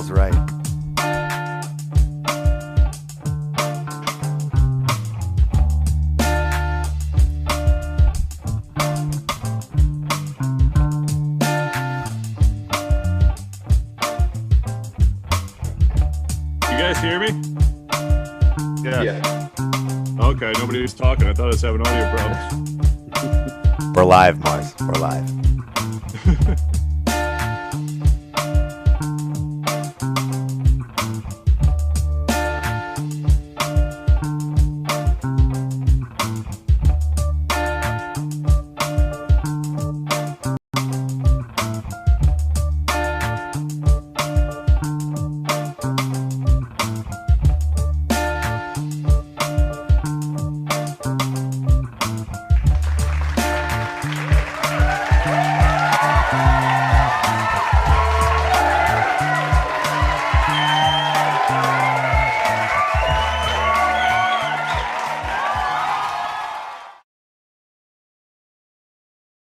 feels right. You guys hear me? Yeah. Okay, nobody was talking. I thought I was having audio problems. We're live, Mars. We're live.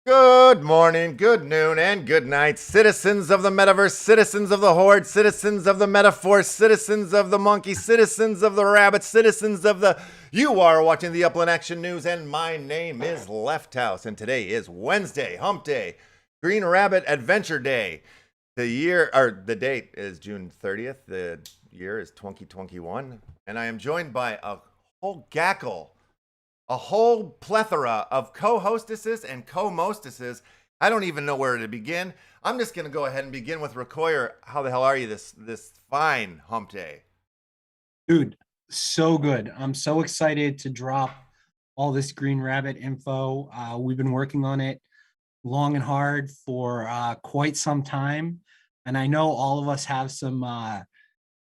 Good morning, good noon, and good night, citizens of the metaverse, citizens of the horde, citizens of the metaphor, citizens of the monkey, citizens of the rabbit, citizens of the... You are watching the Upland Action News, and my name is LEFTHOUSE, and today is Wednesday, Hump Day, Green Rabbit Adventure Day. The date is June 30th, the year is 2021, and I am joined by a whole gackle, a whole plethora of co-hostesses and co-mostesses. I don't even know where to begin. I'm just going to go ahead and begin with Rakoyer. How the hell are you this fine hump day? Dude, so good. I'm so excited to drop all this Green Rabbit info. We've been working on it long and hard for quite some time. And I know all of us have some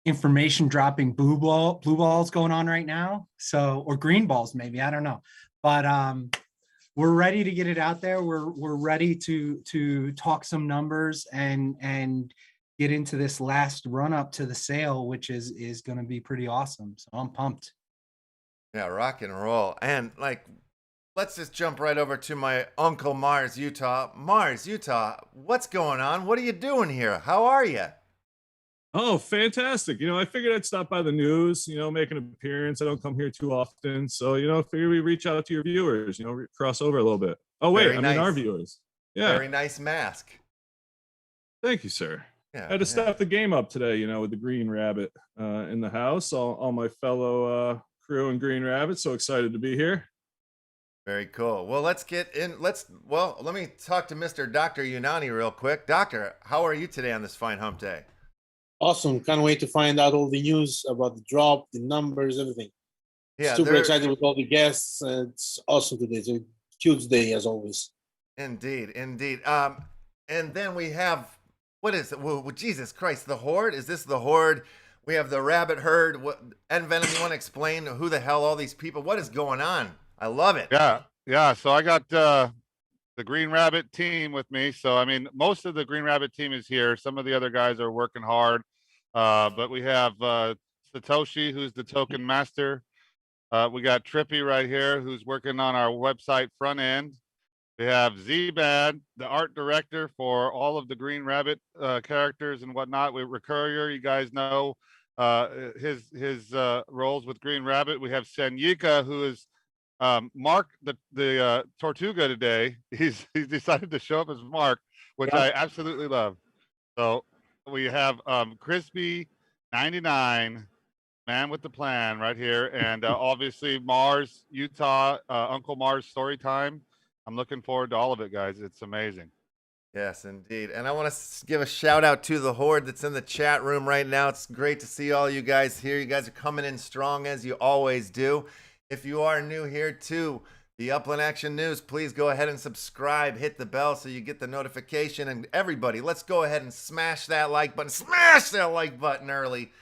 information dropping blue balls going on right now, or green balls maybe, I don't know, but we're ready to get it out there. We're ready to talk some numbers and get into this last run up to the sale, which is going to be pretty awesome. So I'm pumped. Yeah, rock and roll. And let's just jump right over to my Uncle Mars, Utah. Mars, Utah, what's going on? What are you doing here? How are you? Oh, fantastic. I figured I'd stop by the news, make an appearance. I don't come here too often. So, I figured we reach out to your viewers, cross over a little bit. Oh, wait, Very nice. Our viewers. Yeah. Very nice mask. Thank you, sir. Yeah, I had to step the game up today, with the Green Rabbit in the house. All my fellow crew and Green Rabbit. So excited to be here. Very cool. Well, let's get in. Let me talk to Mr. Dr. Unani real quick. Doctor, how are you today on this fine hump day? Awesome. Can't wait to find out all the news about the drop, the numbers, everything. Yeah, super excited with all the guests. It's awesome today. It's a huge day as always. Indeed. And then we have, what is it? Well, Jesus Christ, the horde? Is this the horde? We have the rabbit herd. And Venom, you want to explain who the hell all these people? What is going on? I love it. Yeah. So I got the Green Rabbit team with me. So, I mean, most of the Green Rabbit team is here. Some of the other guys are working hard. But we have Satoshi, who's the token master. We got Trippy right here, who's working on our website front end. We have Z-Bad, the art director for all of the Green Rabbit characters and whatnot. With Recurrier, you guys know his roles with Green Rabbit. We have Senyika, who is Mark the Tortuga today. He's decided to show up as Mark, which I absolutely love. So we have Crispy 99, man with the plan right here, and obviously Mars, Utah, Uncle Mars story time. I'm looking forward to all of it, guys. It's amazing. Yes, indeed. And I want to give a shout out to the horde that's in the chat room right now. It's great to see all you guys here. You guys are coming in strong as you always do. If you are new here to the Upland Action News, please go ahead and subscribe, hit the bell so you get the notification. And everybody, let's go ahead and smash that like button. Smash that like button early.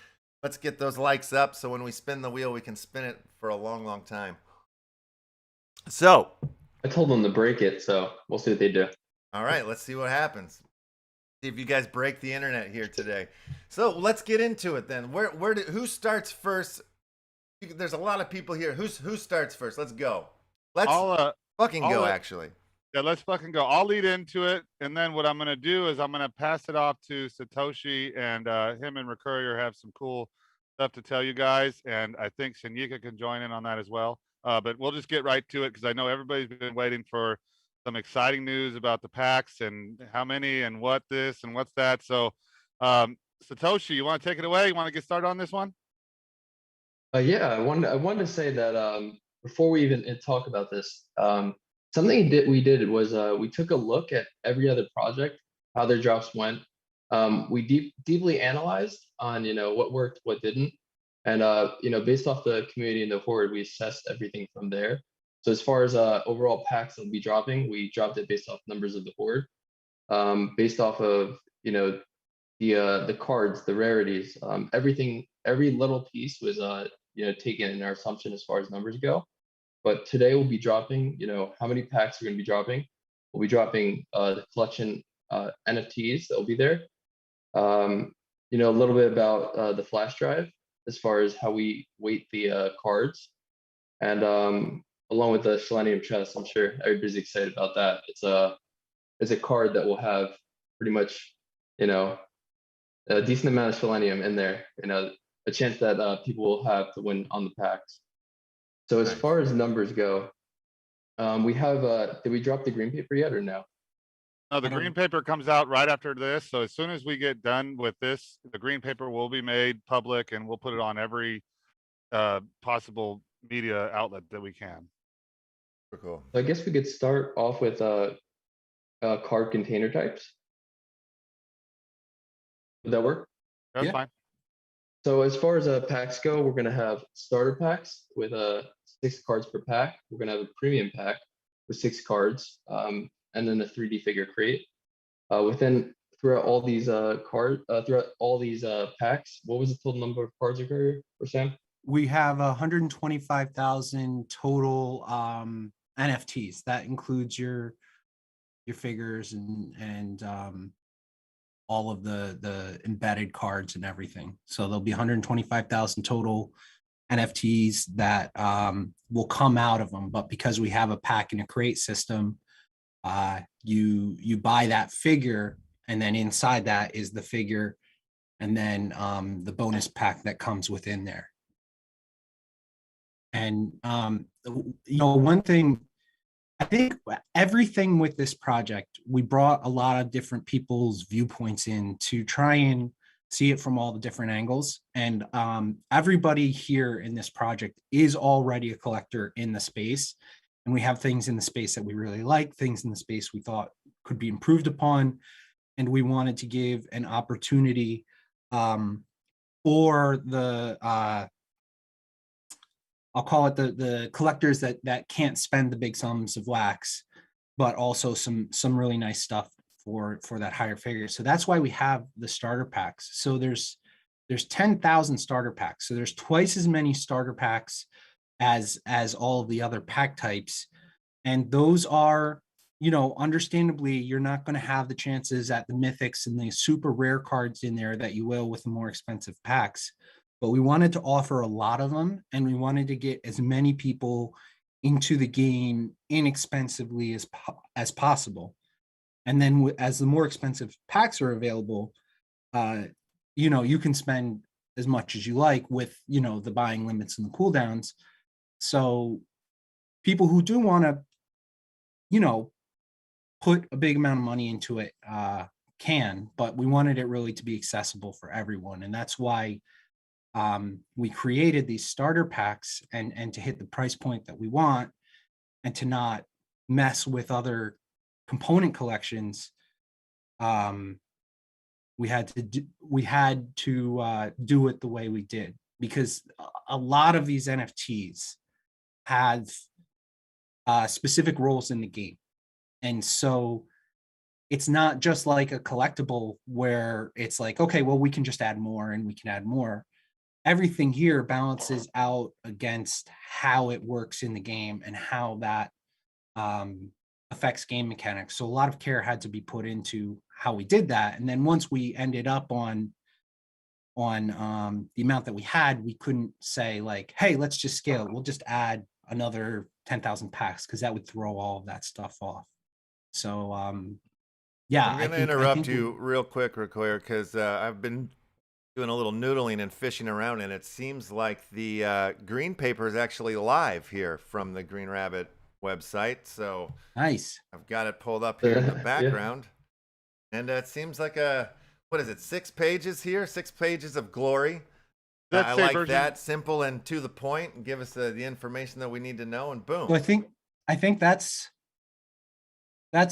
Let's get those likes up so when we spin the wheel, we can spin it for a long, long time. So I told them to break it, so we'll see what they do. All right, let's see what happens. See if you guys break the internet here today. So let's get into it then. Who starts first? There's a lot of people here. Who starts first? Let's go. Let's fucking go, actually. Yeah, let's fucking go. I'll lead into it, and then what I'm gonna do is I'm gonna pass it off to Satoshi, and him and Recurrier have some cool stuff to tell you guys, and I think Shanika can join in on that as well. But we'll just get right to it because I know everybody's been waiting for some exciting news about the packs and how many and what this and what's that. So, Satoshi, you want to take it away? You want to get started on this one? Yeah, I wanted to say that before we even talk about this, something we did was we took a look at every other project, how their drops went. We deeply analyzed on what worked, what didn't, and based off the community and the horde, we assessed everything from there. So as far as overall packs that will be dropping, we dropped it based off numbers of the horde, based off of the cards, the rarities, everything, every little piece was taken in our assumption as far as numbers go. But today we'll be dropping, how many packs we're going to be dropping. We'll be dropping the collection NFTs that will be there. A little bit about the flash drive as far as how we weight the cards, and along with the Selenium chest. I'm sure everybody's excited about that. It's a card that will have pretty much a decent amount of Selenium in there. A chance that people will have to win on the packs. So as far as numbers go, we have, did we drop the green paper yet or no? No, the green paper comes out right after this. So as soon as we get done with this, the green paper will be made public and we'll put it on every possible media outlet that we can. Cool. So I guess we could start off with card container types. Would that work? That's Yeah. fine. So as far as packs go, we're gonna have starter packs with 6 cards per pack. We're gonna have a premium pack with 6 cards, and then a 3D figure crate. Throughout all these packs, what was the total number of cards or Sam? We have 125,000 total NFTs. That includes your figures and all of the embedded cards and everything. So there'll be 125,000 total NFTs that will come out of them. But because we have a pack and a crate system, you buy that figure, and then inside that is the figure, and then the bonus pack that comes within there. And one thing, I think everything with this project, we brought a lot of different people's viewpoints in to try and see it from all the different angles. And everybody here in this project is already a collector in the space. And we have things in the space that we really like, things in the space we thought could be improved upon. And we wanted to give an opportunity for the I'll call it the collectors that can't spend the big sums of wax, but also some really nice stuff for that higher figure. So that's why we have the starter packs. So there's 10,000 starter packs. So there's twice as many starter packs as all of the other pack types. And those are, understandably, you're not going to have the chances at the mythics and the super rare cards in there that you will with the more expensive packs. But we wanted to offer a lot of them, and we wanted to get as many people into the game inexpensively as possible. And then as the more expensive packs are available, you can spend as much as you like with, the buying limits and the cooldowns. So people who do want to, put a big amount of money into it can, but we wanted it really to be accessible for everyone. And that's why we created these starter packs and to hit the price point that we want and to not mess with other component collections. We had to do it the way we did, because a lot of these NFTs have specific roles in the game. And so it's not just like a collectible where it's like, okay, well, we can just add more and we can add more. Everything here balances out against how it works in the game and how that affects game mechanics. So a lot of care had to be put into how we did that. And then once we ended up on the amount that we had, we couldn't say like, hey, let's just scale it. We'll just add another 10,000 packs, because that would throw all of that stuff off. So yeah, I'm I going to think- I interrupt think we- you real quick, Require, because I've been doing a little noodling and fishing around, and it seems like the green paper is actually live here from the Green Rabbit website. So Nice. I've got it pulled up here in the Yeah. background. And it seems like what is it, 6 pages here? 6 pages of glory. Let's I say like version- that, simple and to the point, and give us the information that we need to know, and boom. So I think that's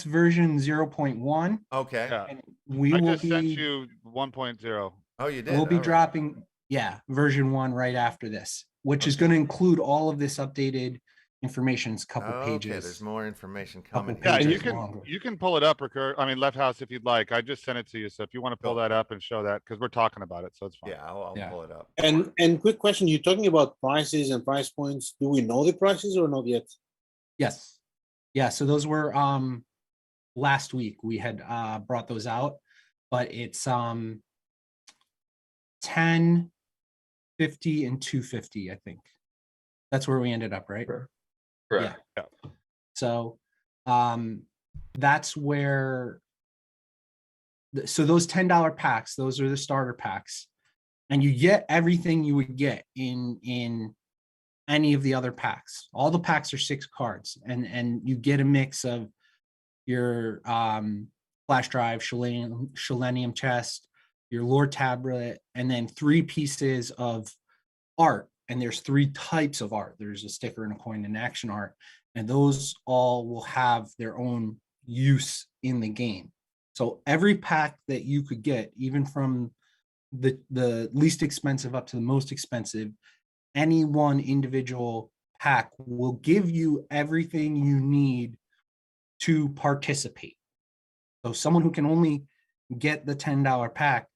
version 0.1. Okay. Yeah. And we I will just sent be you 1.0. Oh, you did. we'll be All right. dropping version 1 right after this, which is Okay. going to include all of this updated information. It's a couple Okay, pages. there's more information Couple coming. Yeah, and pages longer. you can pull it up, I mean, Left House, if you'd like. I just sent it to you. So if you want to pull Cool. that up and show that, because we're talking about it, so it's fine. Yeah, I'll Yeah. pull it up. And quick question, you're talking about prices and price points. Do we know the prices or not yet? Yes. Yeah. So those were last week we had brought those out, but it's 10, 50, and 250, I think. That's where we ended up, right? Correct. So that's where so those $10 packs, those are the starter packs, and you get everything you would get in any of the other packs. All the packs are 6 cards, and you get a mix of your flash drive, Selenium chest, your lore tablet, and then 3 pieces of art. And there's 3 types of art. There's a sticker and a coin and action art, and those all will have their own use in the game. So every pack that you could get, even from the least expensive up to the most expensive, any one individual pack will give you everything you need to participate. So someone who can only get the $10 pack,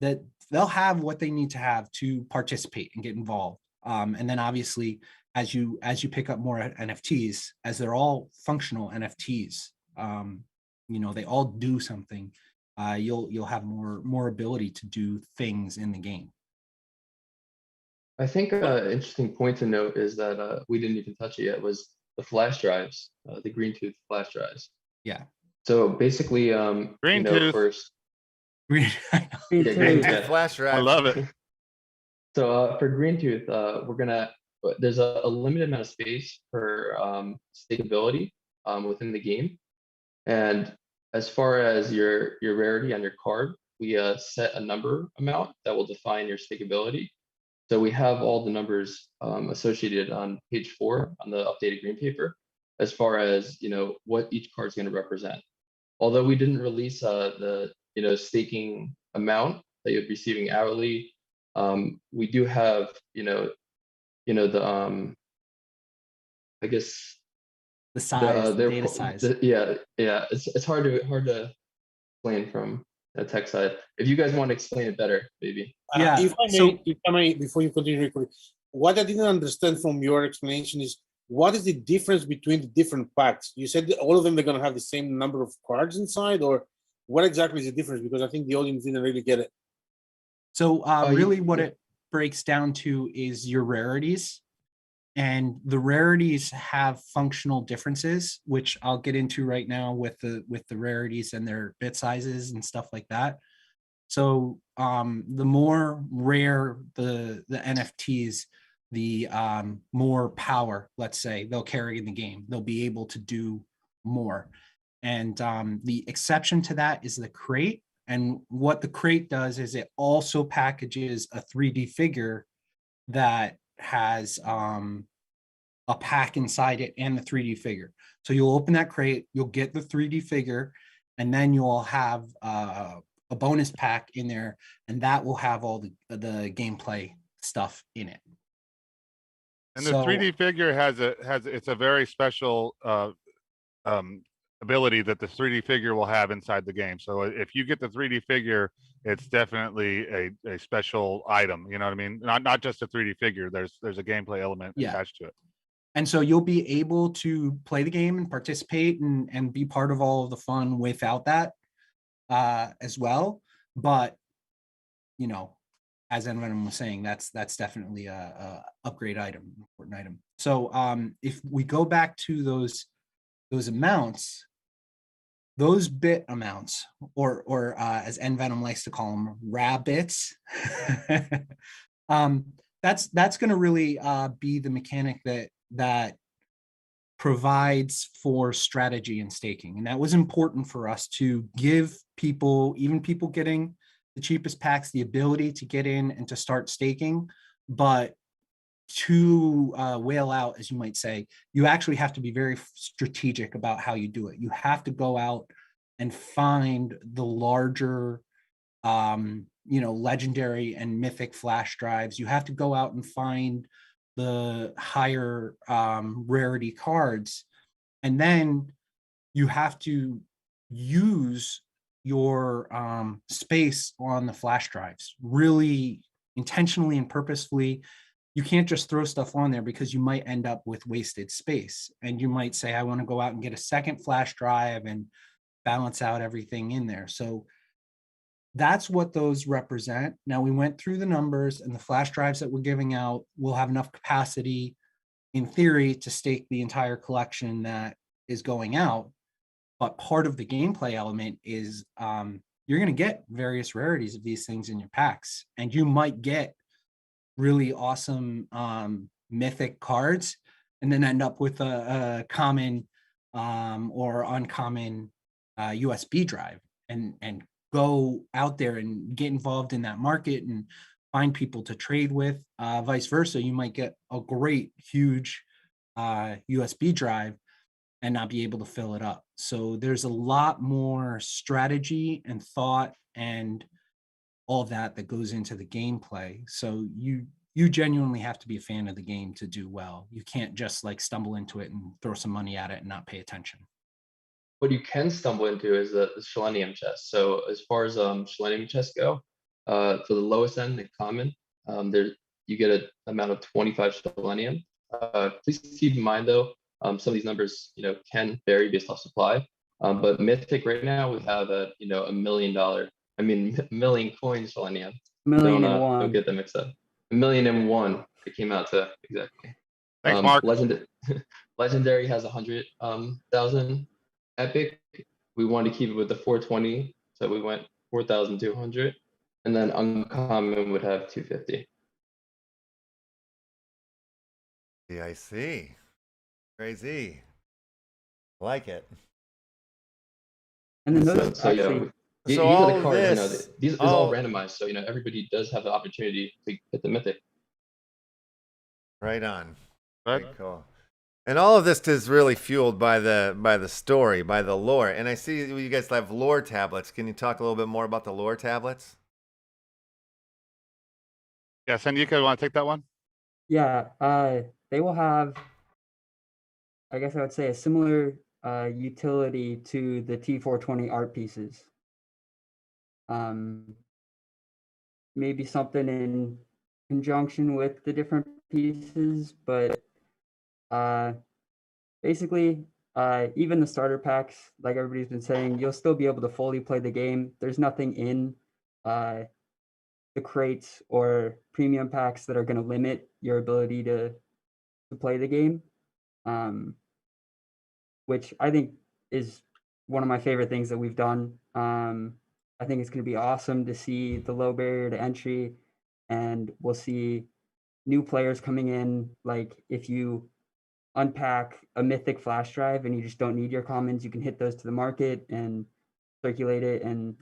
that they'll have what they need to have to participate and get involved. And then obviously, as you pick up more NFTs, as they're all functional NFTs, they all do something. You'll have more ability to do things in the game. I think an interesting point to note is that we didn't even touch it yet was the flash drives, the green tooth flash drives. Yeah. So basically, Green tooth. first, I know. yeah, green, Tooth yeah. flash drive. I love it. So for green tooth, there's a limited amount of space for stakeability within the game, and as far as your rarity on your card, we set a number amount that will define your stakeability. So we have all the numbers associated on page 4 on the updated green paper, as far as what each card is going to represent. Although we didn't release the staking amount that you're receiving hourly, we do have the I guess The size, the their data po- size. yeah, it's hard to explain from the tech side. If you guys want to explain it better, maybe. Yeah, If I may, before you continue, Rico, what I didn't understand from your explanation is what is the difference between the different packs? You said that all of them are going to have the same number of cards inside, or what exactly is the difference? Because I think the audience didn't really get it. So you- really what it breaks down to is your rarities. And the rarities have functional differences, which I'll get into right now with the rarities and their bit sizes and stuff like that. So the more rare the NFTs, the more power, let's say, they'll carry in the game. They'll be able to do more. And the exception to that is the crate. And what the crate does is it also packages a 3D figure that has a pack inside it and the 3D figure. So you'll open that crate, you'll get the 3D figure, and then you'll have a bonus pack in there, and that will have all the gameplay stuff in it. And the 3D figure it's a very special ability that the 3D figure will have inside the game. So if you get the 3D figure, it's definitely a special item. You know what I mean? Not just a 3D figure. There's a gameplay element attached to it. And so you'll be able to play the game and participate and be part of all of the fun without that as well. But as Envenom was saying, that's definitely a upgrade item, important item. So if we go back to those amounts, those bit amounts, or as Venom likes to call them, rabbits, that's going to really be the mechanic that provides for strategy and staking. And that was important for us to give people, even people getting the cheapest packs, the ability to get in and to start staking. But to whale out, as you might say, you actually have to be very strategic about how you do it. You have to go out and find the larger, legendary and mythic flash drives. You have to go out and find the higher rarity cards, and then you have to use your space on the flash drives really intentionally and purposefully. You can't just throw stuff on there because you might end up with wasted space, and you might say, I want to go out and get a second flash drive and balance out everything in there. So that's what those represent. Now, we went through the numbers, and the flash drives that we're giving out will have enough capacity in theory to stake the entire collection that is going out. But part of the gameplay element is you're going to get various rarities of these things in your packs, and you might get really awesome mythic cards and then end up with a common or uncommon USB drive, and go out there and get involved in that market and find people to trade with. Vice versa, you might get a great huge USB drive and not be able to fill it up. So there's a lot more strategy and thought and all that goes into the gameplay. So you genuinely have to be a fan of the game to do well. You can't just like stumble into it and throw some money at it and not pay attention. What you can stumble into is the Selenium chest. So as far as Selenium chests go, for the lowest end, the common, there you get an amount of 25 Selenium. Please keep in mind though, some of these numbers, can vary based off supply. But Mythic right now we have a $1 million coin Selenium. Don't get them mixed up. 1,000,001. It came out to exactly. Thanks, Mark. Legendary has 100,000. Epic, we wanted to keep it with the 420, so we went 4,200, and then uncommon would have 250. Yeah, I see. Crazy. Like it. And then those So actually, these So are all the cards. this- These is all randomized, so everybody does have the opportunity to get the mythic. Right on. Right. Very cool. And all of this is really fueled by the story, by the lore. And I see you guys have lore tablets. Can you talk a little bit more about the lore tablets? Yeah, Sanyika, want to take that one? yeah, they will have, I guess I would say, a similar utility to the T420 art pieces. Maybe something in conjunction with the different pieces, but basically, even the starter packs, like everybody's been saying, you'll still be able to fully play the game. There's nothing in the crates or premium packs that are going to limit your ability to play the game, which I think is one of my favorite things that we've done. I think it's going to be awesome to see the low barrier to entry, and we'll see new players coming in. Like if you unpack a mythic flash drive and you just don't need your commons, you can hit those to the market and circulate it and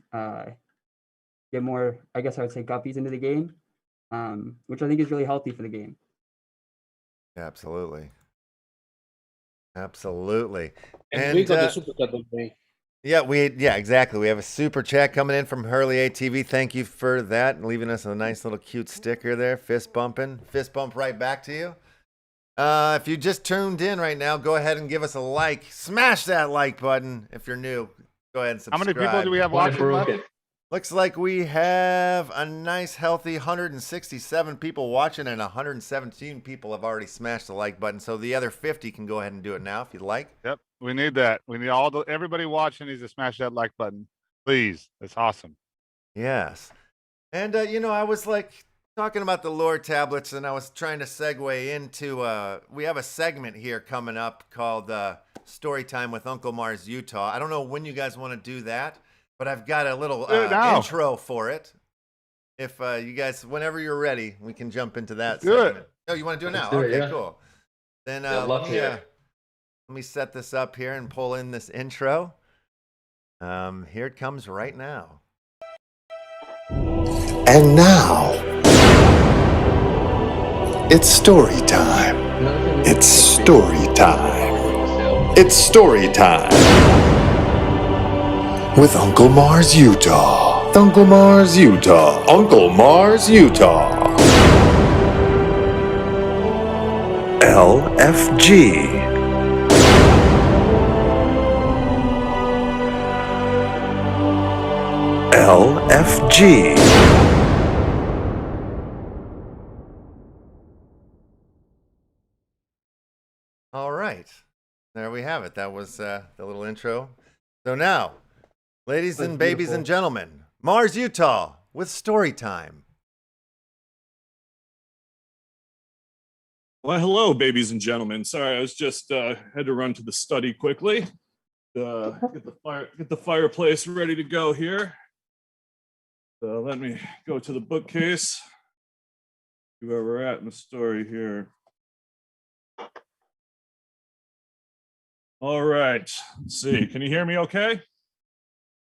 get more, I guess I would say, guppies into the game, which I think is really healthy for the game. Absolutely. Absolutely. And we got the super cut of the day. Yeah, exactly. We have a super chat coming in from Hurley ATV. Thank you for that, and leaving us a nice little cute sticker there. Fist bumping. Fist bump right back to you. If you just tuned in right now, go ahead and give us a like. Smash that like button. If you're new, go ahead and How subscribe. many people do we have Why watching left? broken? Looks like we have a nice, healthy 167 people watching, and 117 people have already smashed the like button. So the other 50 can go ahead and do it now if you'd like. Yep, we need that. We need everybody watching needs to smash that like button, please. That's awesome. Yes. And, I was like, Talking about the lore tablets, and I was trying to segue into, we have a segment here coming up called Story Time with Uncle Mars Utah. I don't know when you guys want to do that, but I've got a little now. intro for it. If you guys, whenever you're ready, we can jump into that do it. segment. Oh, you want to do it now? Let's do it, Okay, yeah. cool. Then Yeah, I'd love to hear. let me set this up here and pull in this intro. Here it comes right now. And now, it's story time. It's story time. It's story time with Uncle Mars Utah. Uncle Mars Utah. Uncle Mars Utah. LFG. LFG. All right. There we have it. That was the little intro. So now, ladies and babies and gentlemen, Mars Utah with story time. Well, hello, babies and gentlemen. Sorry, I was just had to run to the study quickly. Get the fireplace ready to go here. So let me go to the bookcase. See where we're at in the story here. All right. Let's see. Can you hear me okay?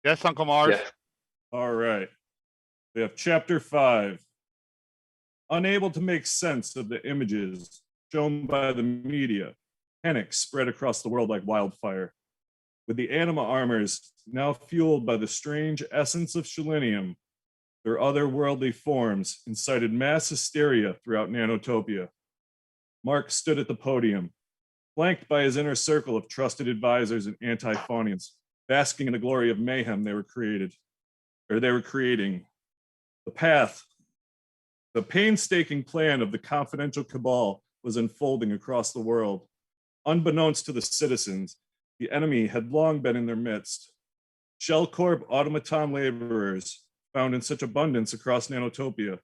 Yes, Uncle Mars. Yeah. All right. We have chapter 5. Unable to make sense of the images shown by the media, panic spread across the world like wildfire. With the anima armors now fueled by the strange essence of selenium, their otherworldly forms incited mass hysteria throughout Nanotopia. Mark stood at the podium, flanked by his inner circle of trusted advisors and anti-Faunians, basking in the glory of mayhem they were creating. The painstaking plan of the confidential cabal was unfolding across the world. Unbeknownst to the citizens, the enemy had long been in their midst. Shell Corp automaton laborers, found in such abundance across Nanotopia,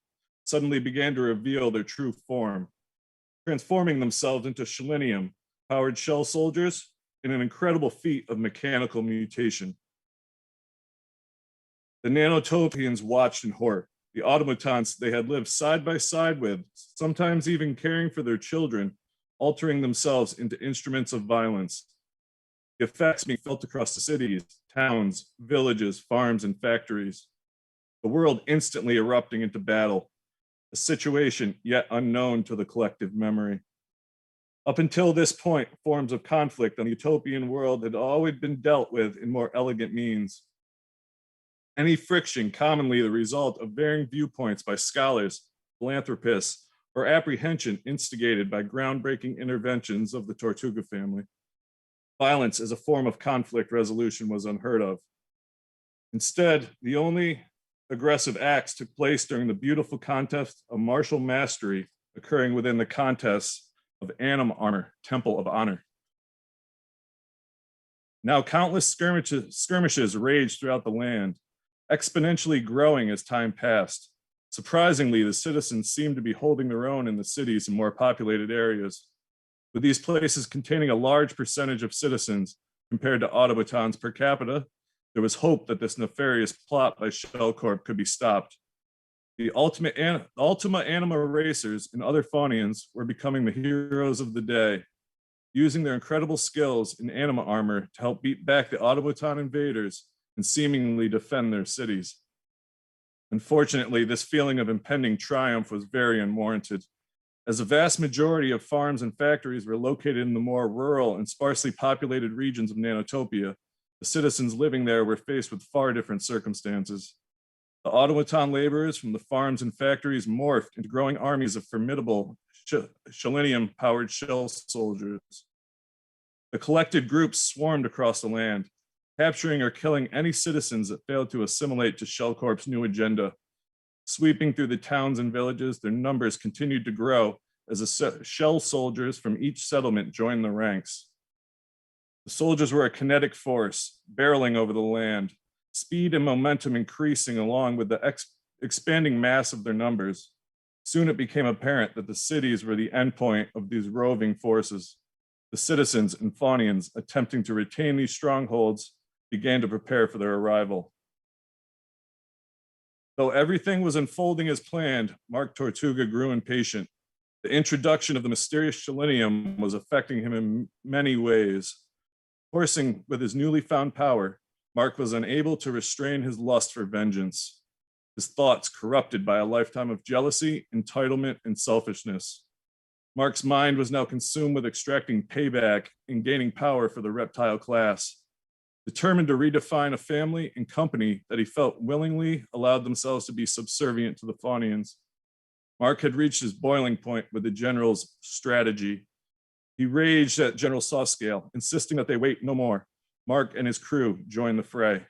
suddenly began to reveal their true form, transforming themselves into selenium-powered shell soldiers in an incredible feat of mechanical mutation. The Nanotopians watched in horror. The automatons they had lived side by side with, sometimes even caring for their children, altering themselves into instruments of violence. The effects being felt across the cities, towns, villages, farms, and factories. The world instantly erupting into battle, a situation yet unknown to the collective memory. Up until this point, forms of conflict on the utopian world had always been dealt with in more elegant means. Any friction, commonly the result of varying viewpoints by scholars, philanthropists, or apprehension instigated by groundbreaking interventions of the Tortuga family. Violence as a form of conflict resolution was unheard of. Instead, the only aggressive acts took place during the beautiful contest of martial mastery occurring within the contests of Anima Armor, Temple of Honor. Now countless skirmishes raged throughout the land, exponentially growing as time passed. Surprisingly, the citizens seemed to be holding their own in the cities and more populated areas. With these places containing a large percentage of citizens compared to automatons per capita, there was hope that this nefarious plot by Shell Corp could be stopped. The Ultima Anima racers and other Faunians were becoming the heroes of the day, using their incredible skills in anima armor to help beat back the automaton invaders and seemingly defend their cities. Unfortunately, this feeling of impending triumph was very unwarranted, as the vast majority of farms and factories were located in the more rural and sparsely populated regions of Nanotopia. The citizens living there were faced with far different circumstances. The automaton laborers from the farms and factories morphed into growing armies of formidable selenium-powered shell soldiers. The collected groups swarmed across the land, capturing or killing any citizens that failed to assimilate to Shell Corp's new agenda. Sweeping through the towns and villages, their numbers continued to grow as the shell soldiers from each settlement joined the ranks. The soldiers were a kinetic force, barreling over the land, speed and momentum increasing along with the expanding mass of their numbers. Soon it became apparent that the cities were the endpoint of these roving forces. The citizens and Fawnians attempting to retain these strongholds began to prepare for their arrival. Though everything was unfolding as planned, Mark Tortuga grew impatient. The introduction of the mysterious selenium was affecting him in many ways. Coursing with his newly found power, Mark was unable to restrain his lust for vengeance, his thoughts corrupted by a lifetime of jealousy, entitlement, and selfishness. Mark's mind was now consumed with extracting payback and gaining power for the reptile class. Determined to redefine a family and company that he felt willingly allowed themselves to be subservient to the Fawnians. Mark had reached his boiling point with the general's strategy. He raged at General Sawscale, insisting that they wait no more. Mark and his crew joined the fray.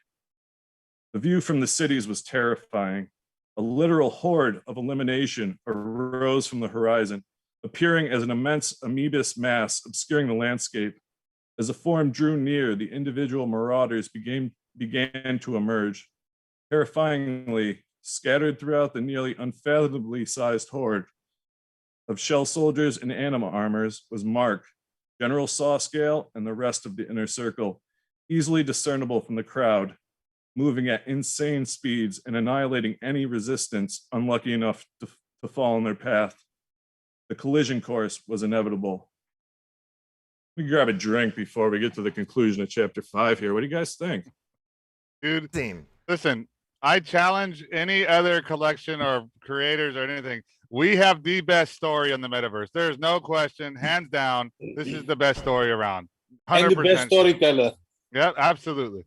The view from the cities was terrifying. A literal horde of elimination arose from the horizon, appearing as an immense amoebous mass obscuring the landscape. As the form drew near, the individual marauders began to emerge. Terrifyingly, scattered throughout the nearly unfathomably sized horde of shell soldiers and anima armors was Mark, General Sawscale, and the rest of the inner circle, easily discernible from the crowd, moving at insane speeds and annihilating any resistance unlucky enough to fall in their path. The collision course was inevitable. We can grab a drink before we get to the conclusion of chapter 5 here. What do you guys think? Dude, Scene. listen, I challenge any other collection or creators or anything. We have the best story in the metaverse. There's no question, hands down, this is the best story around. 100% And the best storyteller. Yeah, absolutely.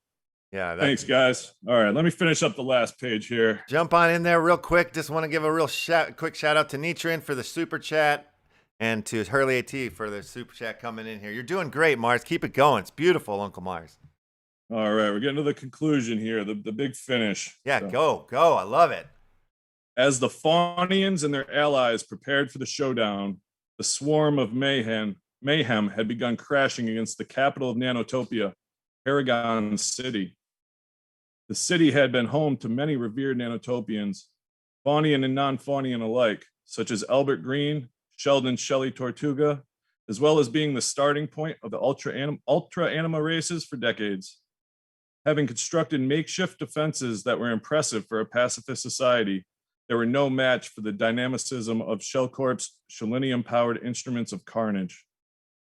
Yeah. Thanks, guys. All right, let me finish up the last page here. Jump on in there real quick. Just want to give a real quick shout out to Nitrin for the super chat and to Hurley AT for the super chat coming in here. You're doing great, Mars. Keep it going. It's beautiful, Uncle Mars. All right, we're getting to the conclusion here, the big finish. Yeah, So, go. I love it. as the Fawnians and their allies prepared for the showdown, the swarm of mayhem had begun crashing against the capital of Nanotopia, Paragon City. The city had been home to many revered Nanotopians, Fawnian and non-Fawnian alike, such as Albert Green, Sheldon Shelley Tortuga, as well as being the starting point of the ultra anima races for decades. Having constructed makeshift defenses that were impressive for a pacifist society, they were no match for the dynamicism of Shellcorp's selenium-powered instruments of carnage.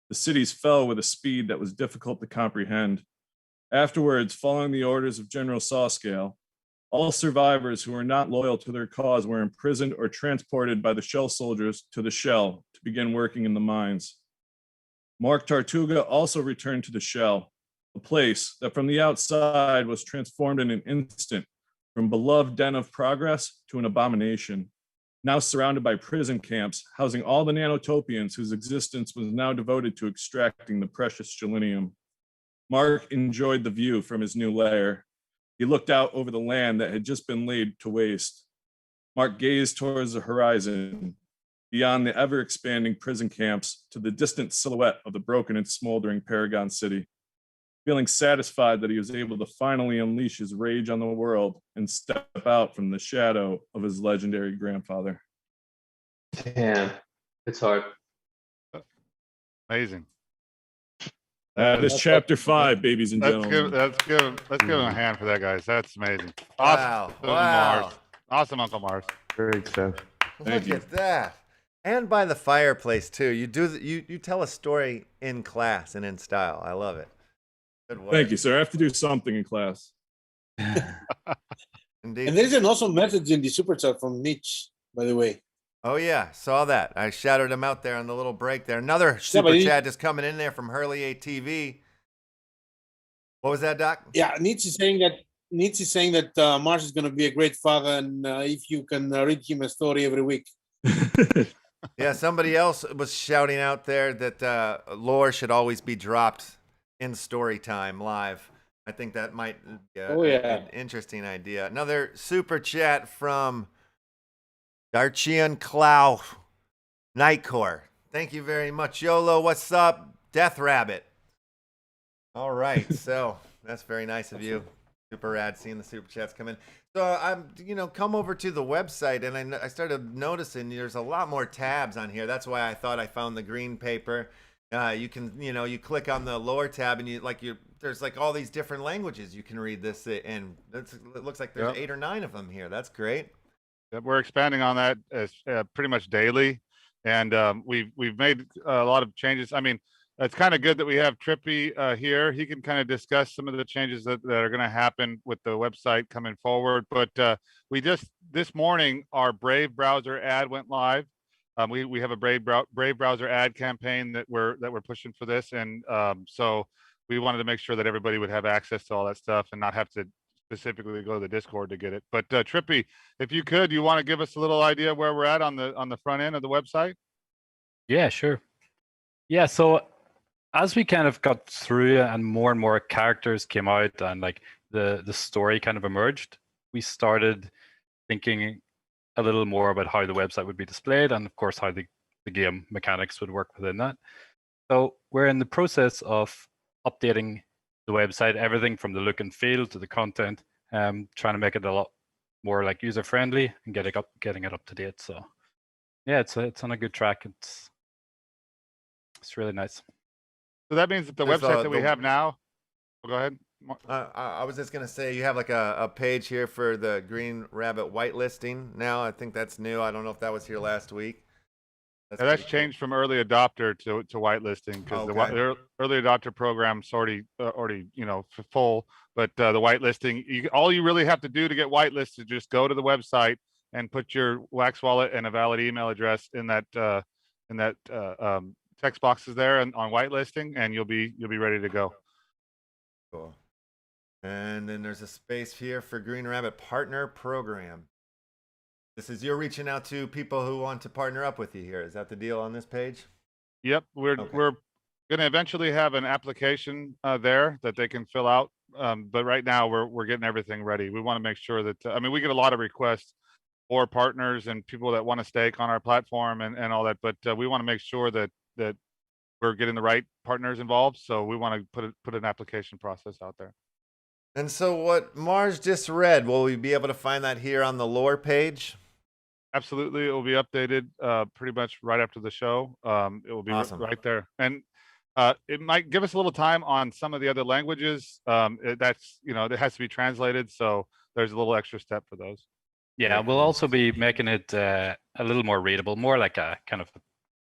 The cities fell with a speed that was difficult to comprehend. Afterwards, following the orders of General Sawscale, all survivors who were not loyal to their cause were imprisoned or transported by the Shell soldiers to the Shell to begin working in the mines. Mark Tortuga also returned to the Shell, a place that from the outside was transformed in an instant from beloved den of progress to an abomination, now surrounded by prison camps housing all the Nanotopians whose existence was now devoted to extracting the precious selenium. Mark enjoyed the view from his new lair. He looked out over the land that had just been laid to waste. Mark gazed towards the horizon, beyond the ever-expanding prison camps to the distant silhouette of the broken and smoldering Paragon City, feeling satisfied that he was able to finally unleash his rage on the world and step out from the shadow of his legendary grandfather. Damn, it's hard. Amazing. That is chapter 5, babies and Let's gentlemen. give him a hand for that, guys. That's amazing. Wow. Awesome, Mars. Awesome, Uncle Mars. Great stuff. Thank Look you. at that. And by the fireplace too. You tell a story in class and in style. I love it. Good work. Thank you, sir. I have to do something in class. Indeed. And there's an awesome message in the super chat from Mitch, by the way. Oh yeah, saw that. I shouted him out there on the little break there. Another super chat just coming in there from Hurley ATV. What was that, Doc? Yeah, Nietzsche is saying that Mars is going to be a great father, and if you can read him a story every week. Yeah, somebody else was shouting out there that lore should always be dropped in story time live. I think that might be an interesting idea. Another super chat from Darchian Clow Nightcore. Thank you very much. YOLO, what's up? Death Rabbit. All right, so that's very nice of you. Super rad seeing the super chats come in. So I'm, come over to the website and I started noticing there's a lot more tabs on here. That's why I thought I found the green paper. You can, you click on the lower tab and there's like all these different languages you can read this in. It looks like there's 8 or 9 of them here. That's great. Yep, we're expanding on that as pretty much daily, and we've made a lot of changes. I mean, it's kind of good that we have Trippy here. He can kind of discuss some of the changes that are going to happen with the website coming forward. But we just this morning our Brave browser ad went live. We have a Brave browser ad campaign that we're pushing for this, and so we wanted to make sure that everybody would have access to all that stuff and not have to specifically go to the Discord to get it. But Trippy, if you could, you want to give us a little idea where we're at on the front end of the website? Yeah, sure. Yeah, so as we kind of got through and more characters came out and like the story kind of emerged, we started thinking a little more about how the website would be displayed and of course how the game mechanics would work within that. So we're in the process of updating the website, everything from the look and feel to the content, trying to make it a lot more like user friendly and getting it up to date. So yeah, it's on a good track. It's really nice. So that means that the website that we have now, go ahead. I was just going to say you have like a page here for the Green Rabbit whitelisting now. I think that's new. I don't know if that was here last week. That's changed from early adopter to whitelisting because the early adopter program's already full. But the whitelisting, all you really have to do to get whitelisted is just go to the website and put your Wax wallet and a valid email address in that text boxes there and on whitelisting, and you'll be ready to go. Cool. And then there's a space here for Green Rabbit Partner Program. This is you're reaching out to people who want to partner up with you here. Is that the deal on this page? Yep, we're going to eventually have an application there that they can fill out. But right now we're getting everything ready. We want to make sure that we get a lot of requests for partners and people that want to stake on our platform and all that. But we want to make sure that we're getting the right partners involved. So we want to put an application process out there. And so what Mars just read, will we be able to find that here on the lore page? Absolutely, it will be updated pretty much right after the show. It will be awesome. right there, and it might give us a little time on some of the other languages. That's it has to be translated, so there's a little extra step for those. Yeah, we'll also be making it a little more readable, more like a kind of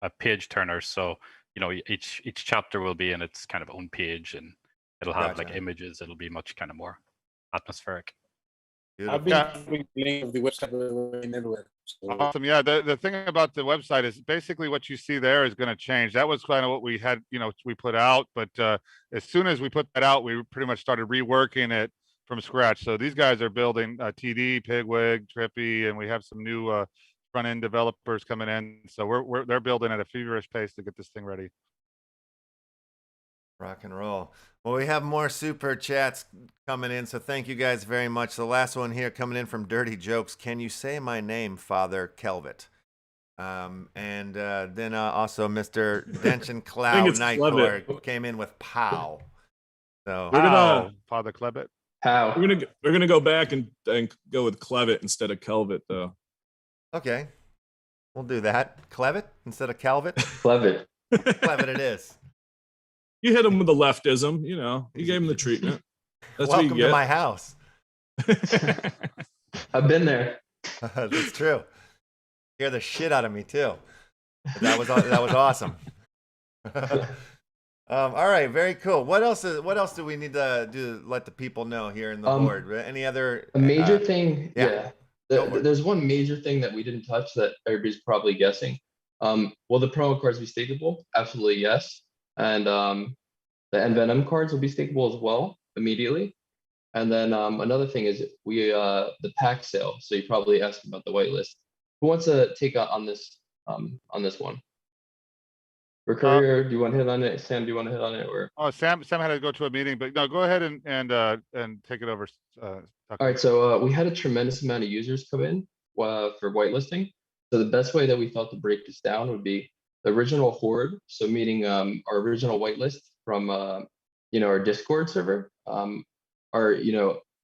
a page turner. So each chapter will be in its kind of own page, and it'll have like images. It'll be much kind of more atmospheric. I've been playing of the website in everywhere. So. Awesome. Yeah. The thing about the website is basically what you see there is going to change. That was kind of what we had, we put out. But as soon as we put that out, we pretty much started reworking it from scratch. So these guys are building TD, Pigwig, Trippy, and we have some new front end developers coming in. So they're building at a feverish pace to get this thing ready. Rock and roll. Well, we have more super chats coming in, so thank you guys very much. The last one here coming in from Dirty Jokes. Can you say my name, Father Kelvit? And then also Mr. Denchen Cloud Nightcore came in with Pow. So we're gonna Father Klebit. How? We're gonna go back and go with Clevitt instead of Kelvit though. Okay, we'll do that. Clevitt instead of Calvit. Clevitt. Clevitt it is. You hit him with the leftism, you gave him the treatment. That's Welcome what you get. to my house. I've been there. That's true. Scare the shit out of me too. But that was awesome. All right, very cool. What else do we need to do? Let the people know here in the board. Any other? A major thing. Yeah. There's one major thing that we didn't touch that everybody's probably guessing. Will the promo cards be stakeable? Absolutely yes. And the Envenom cards will be stakeable as well immediately. And then another thing is the pack sale. So you probably asked about the whitelist. Who wants to take on this one? Recurrier, do you want to hit on it? Sam, do you want to hit on it? Or Sam had to go to a meeting, but no, go ahead and take it over. All right, so we had a tremendous amount of users come in for whitelisting. So the best way that we thought to break this down would be the original horde, so meaning our original whitelist from our Discord server, our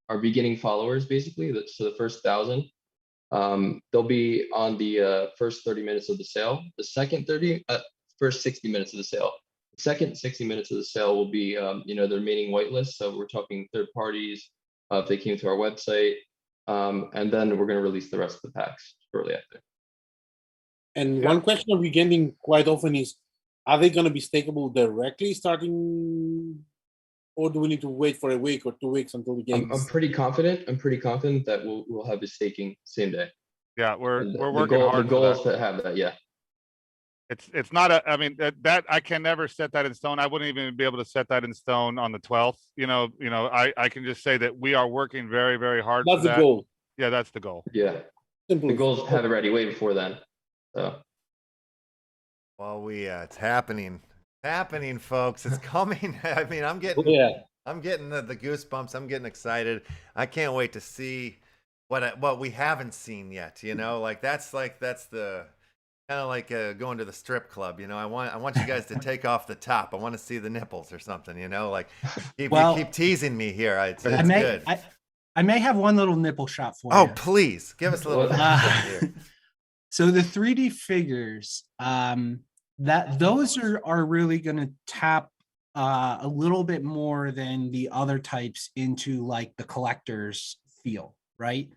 our beginning followers, basically. So the first 1,000, they'll be on the first 30 minutes of the sale. The first 60 minutes of the sale. The second 60 minutes of the sale will be, the remaining whitelist. So we're talking third parties, if they came to our website, and then we're going to release the rest of the packs shortly after. And one question we're getting quite often is, are they going to be stakeable directly starting, or do we need to wait for a week or 2 weeks until the game? I'm pretty confident. I'm pretty confident that we'll have the staking same day. Yeah, we're And working hard. The goal is to have that. Yeah. It's not I mean, that I can never set that in stone. I wouldn't even be able to set that in stone on the 12th. I can just say that we are working very, very hard. That's for the that. goal. Yeah, that's the goal. Yeah. Simple. The goal is to have it ready way before then. So. Well, it's happening, folks. It's coming. I mean, I'm getting the goosebumps. I'm getting excited. I can't wait to see what we haven't seen yet. That's the kind of like going to the strip club. I want you guys to take off the top. I want to see the nipples or something. You keep teasing me here. It's good. I may have one little nipple shot for you. Oh, please give us a little nipple shot here. So the 3D figures, those are really going to tap a little bit more than the other types into like the collector's feel, right?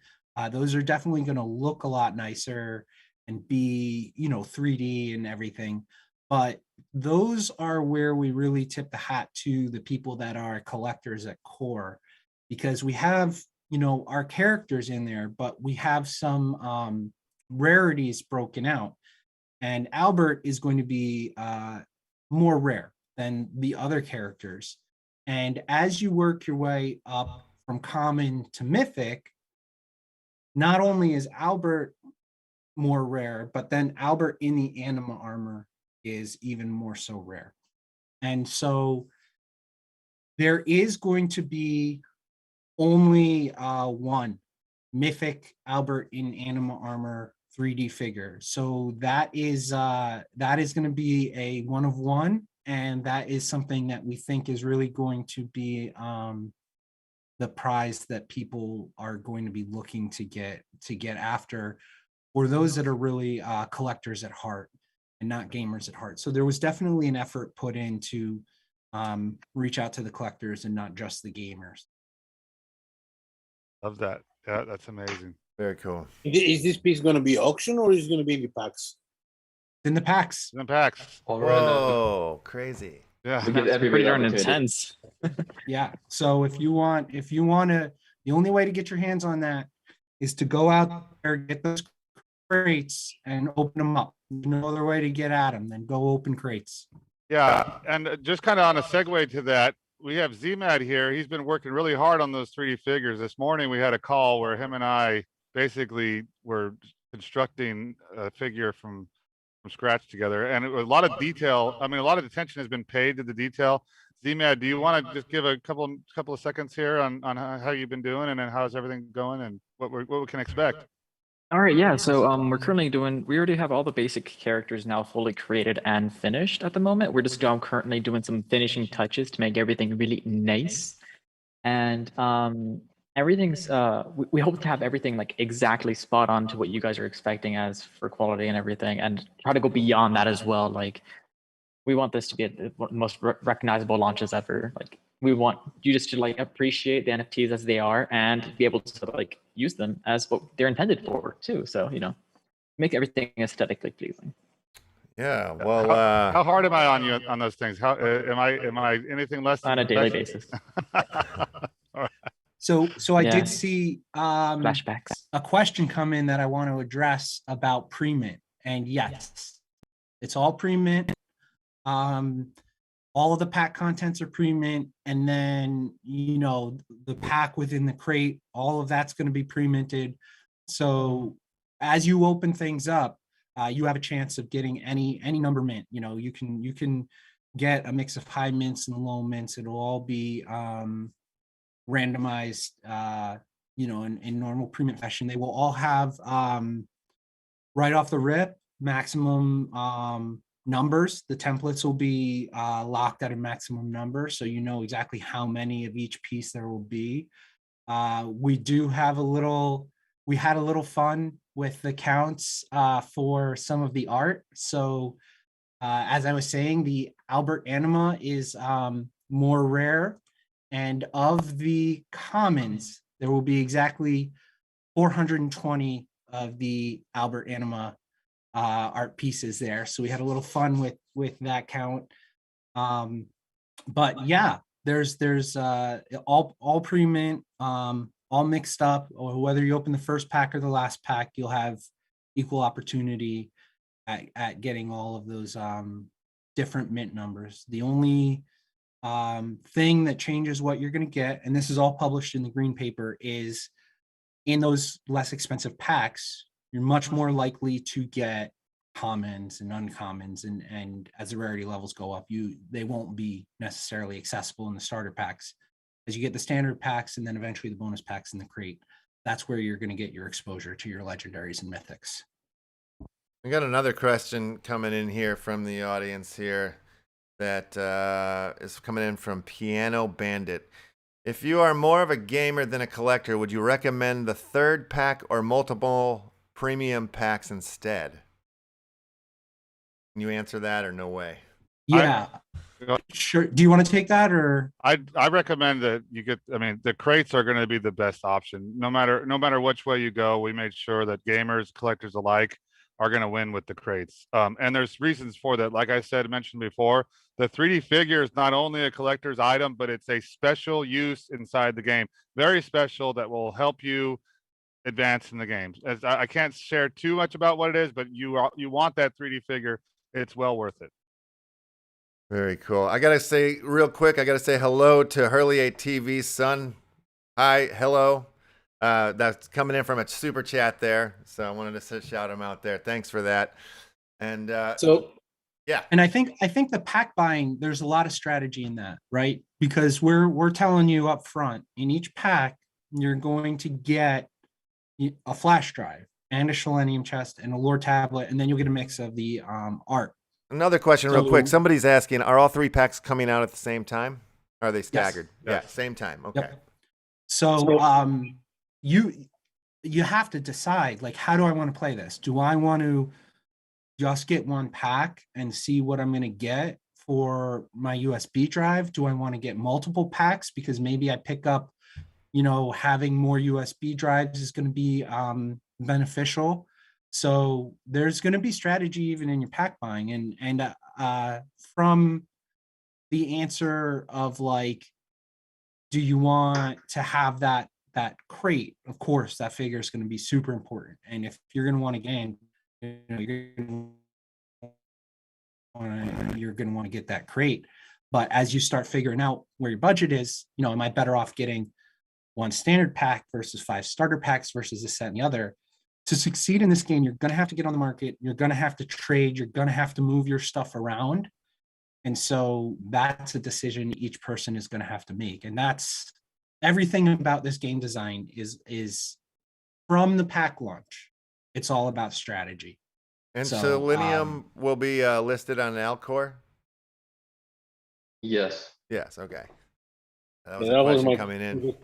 Those are definitely going to look a lot nicer and be, 3D and everything. But those are where we really tip the hat to the people that are collectors at core, because we have, our characters in there, but we have some rarities broken out. And Albert is going to be more rare than the other characters. And as you work your way up from common to mythic, not only is Albert more rare, but then Albert in the anima armor is even more so rare. And so there is going to be only one mythic Albert in anima armor 3D figure. So that is going to be a 1 of 1, and that is something that we think is really going to be the prize that people are going to be looking to get after, for those that are really collectors at heart and not gamers at heart. So there was definitely an effort put in to reach out to the collectors and not just the gamers. Love that. Yeah, that's amazing. Very cool. Is this piece going to be auction, or is it going to be in the packs? In the packs. In the packs. Whoa, crazy. Yeah. We give everybody Pretty darn opportunity. intense. Yeah. So if you want to, the only way to get your hands on that is to go out there, get those crates and open them up. There's no other way to get at them than go open crates. Yeah, and just kind of on a segue to that, we have ZMAD here. He's been working really hard on those 3D figures. This morning we had a call where him and I basically were constructing a figure from scratch together, and it was a lot of detail. I mean, a lot of attention has been paid to the detail. ZMAD, do you want to just give a couple of seconds here on how you've been doing, and then how's everything going, and what we can expect? All right, yeah. So we already have all the basic characters now fully created and finished at the moment. We're just currently doing some finishing touches to make everything really nice. And everything's we hope to have everything like exactly spot on to what you guys are expecting as for quality and everything, and try to go beyond that as well. Like, we want this to be the most recognizable launches ever. Like, we want you just to like appreciate the NFTs as they are and be able to like use them as what they're intended for too. So, make everything aesthetically pleasing. Yeah. Well, how hard am I on you on those things? How am I anything less than On a daily basis. All right. So I Yeah. did see Flashbacks. a question come in that I want to address about pre-mint. And yes, it's all pre-mint. All of the pack contents are pre-mint, and then the pack within the crate, all of that's going to be pre-minted. So as you open things up, you have a chance of getting any number mint. You can get a mix of high mints and low mints. It'll all be randomized, in normal pre-mint fashion. They will all have right off the rip maximum numbers. The templates will be locked at a maximum number, so you know exactly how many of each piece there will be. We had a little fun with the counts for some of the art. So as I was saying, the Albert Anima is more rare, and of the commons, there will be exactly 420 of the Albert Anima art pieces there. So we had a little fun with that count. But yeah, there's all pre-mint, all mixed up, or whether you open the first pack or the last pack, you'll have equal opportunity at getting all of those different mint numbers. The only thing that changes what you're going to get, and this is all published in the green paper, is in those less expensive packs, you're much more likely to get commons and uncommons, and as the rarity levels go up, they won't be necessarily accessible in the starter packs. As you get the standard packs and then eventually the bonus packs in the crate, that's where you're going to get your exposure to your legendaries and mythics. We got another question coming in here from the audience here that is coming in from Piano Bandit. If you are more of a gamer than a collector, would you recommend the third pack or multiple premium packs instead? Can you answer that or no way? Yeah, sure. Do you want to take that, or? I recommend that you get, I mean, the crates are going to be the best option. No matter which way you go, we made sure that gamers, collectors alike are going to win with the crates. And there's reasons for that. Like I mentioned before, the 3D figure is not only a collector's item, but it's a special use inside the game. Very special, that will help you advance in the game. As I can't share too much about what it is, but you want that 3D figure. It's well worth it. Very cool. I got to say real quick, I got to say hello to Hurley 8 TV's son. Hi, hello. That's coming in from a super chat there. So I wanted to shout him out there. Thanks for that. And yeah. And I think the pack buying, there's a lot of strategy in that, right? Because we're telling you up front, in each pack, you're going to get a flash drive and a Selenium chest and a lore tablet, and then you'll get a mix of the art. Another question real quick. Somebody's asking, are all three packs coming out at the same time? Are they staggered? Yes. Yeah, same time. Okay. Yep. So you have to decide, like, how do I want to play this? Do I want to just get one pack and see what I'm going to get for my USB drive? Do I want to get multiple packs because maybe I pick up, having more USB drives is going to be beneficial? So there's going to be strategy even in your pack buying, and from the answer of, like, do you want to have that crate? Of course, that figure is going to be super important. And if you're going to want a game, you're going to want to get that crate. But as you start figuring out where your budget is, am I better off getting one standard pack versus 5 starter packs versus this, that, and the other? To succeed in this game, you're going to have to get on the market. You're going to have to trade. You're going to have to move your stuff around. And so that's a decision each person is going to have to make. And that's everything about this game design is from the pack launch. It's all about strategy. And Selenium will be listed on Alcor? Yes. Yes, okay. That was a question coming in.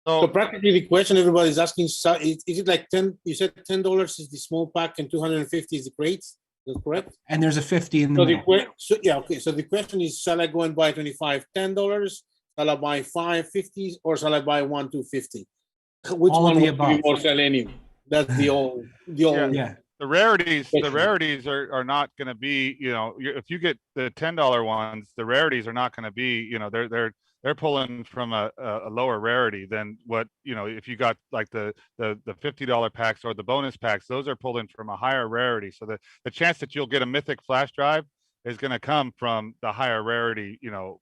So practically the question everybody's asking, is it like 10, you said $10 is the small pack and 250 is the crates? Is that correct? And there's a 50 in the middle. So the question is, shall I go and buy 25 $10? Shall I buy 5 50s, or shall I buy 1 250? Which All one of the would be above. more Selenium? That's the old Yeah. The rarities are not going to be, if you get the $10 ones, the rarities are not going to be, they're pulling from a lower rarity than what, if you got like the $50 packs or the bonus packs, those are pulling from a higher rarity. So the chance that you'll get a mythic flash drive is going to come from the higher rarity,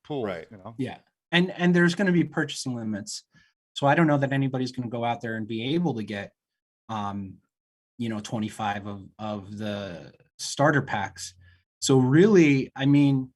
pool. Right. Yeah. And there's going to be purchasing limits. So I don't know that anybody's going to go out there and be able to get, 25 of the starter packs. So really, I mean,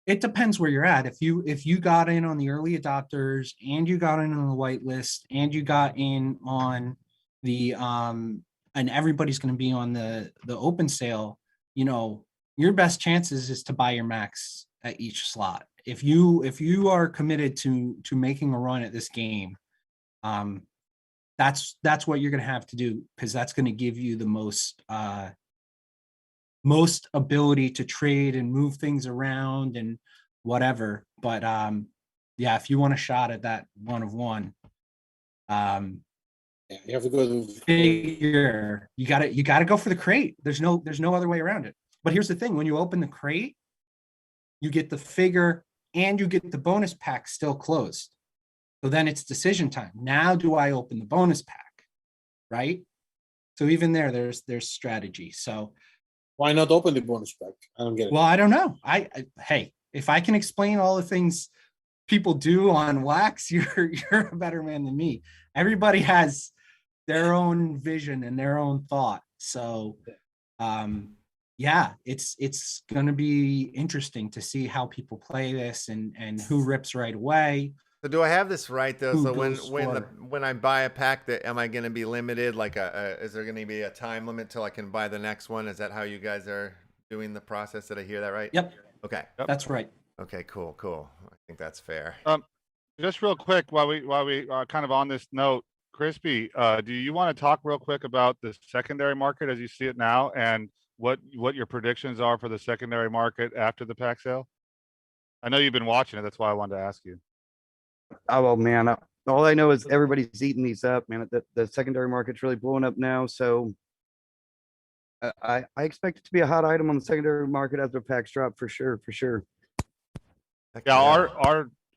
it depends where you're at. If you got in on the early adopters, and you got in on the whitelist, and you got in on the and everybody's going to be on the open sale, your best chances is to buy your max at each slot. If you are committed to making a run at this game, That's what you're going to have to do, because that's going to give you the most ability to trade and move things around and whatever. But yeah, if you want a shot at that 1 of 1, Yeah, you have to go to figure you got to go for the crate. There's no other way around it. But here's the thing: when you open the crate, you get the figure and you get the bonus pack still closed. So then it's decision time. Now, do I open the bonus pack? Right. So even there's strategy. So why not open the bonus pack? I don't get it. well, I don't know. Hey, if I can explain all the things people do on wax, you're a better man than me. Everybody has their own vision and their own thought. So yeah, it's gonna be interesting to see how people play this and who rips right away. So do I have this right though? Who So goes when I buy a pack, am I going to be limited? Like is there going to be a time limit till I can buy the next one? Is that how you guys are doing the process? Did I hear that right? Yep. Okay. That's right. Okay. Cool. I think that's fair. Just real quick, while we are kind of on this note, Crispy, do you want to talk real quick about the secondary market as you see it now, and what your predictions are for the secondary market after the pack sale? I know you've been watching it. That's why I wanted to ask you. Oh, well, man, all I know is everybody's eating these up, man. The secondary market's really blowing up now. So I expect it to be a hot item on the secondary market after packs drop for sure. Yeah,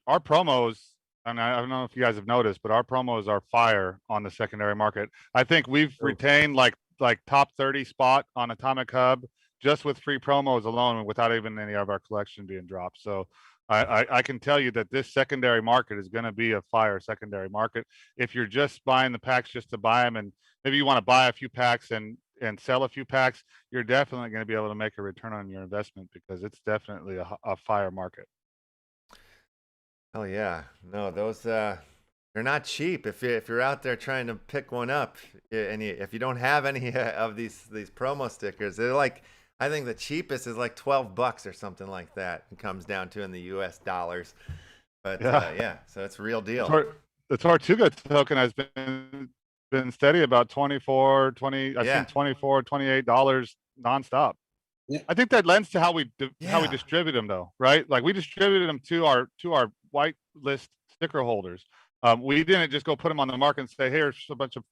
our promos, and I don't know if you guys have noticed, but our promos are fire on the secondary market. I think we've retained like top 30 spot on Atomic Hub just with free promos alone, without even any of our collection being dropped. So I can tell you that this secondary market is going to be a fire secondary market. If you're just buying the packs just to buy them, and maybe you want to buy a few packs and sell a few packs, you're definitely going to be able to make a return on your investment, because it's definitely a fire market. Oh yeah, no, those they're not cheap. If you're out there trying to pick one up, and if you don't have any of these promo stickers, they're like, I think the cheapest is like $12 or something like that. It comes down to in the US dollars. But yeah, so it's a real deal. The Tortuga token has been steady about $24, $20. I've seen $24, $28 nonstop. Yeah. I think that lends to how we distribute them, though, right? Like we distributed them to our white list sticker holders. We didn't just go put them on the market and say, here's a bunch of,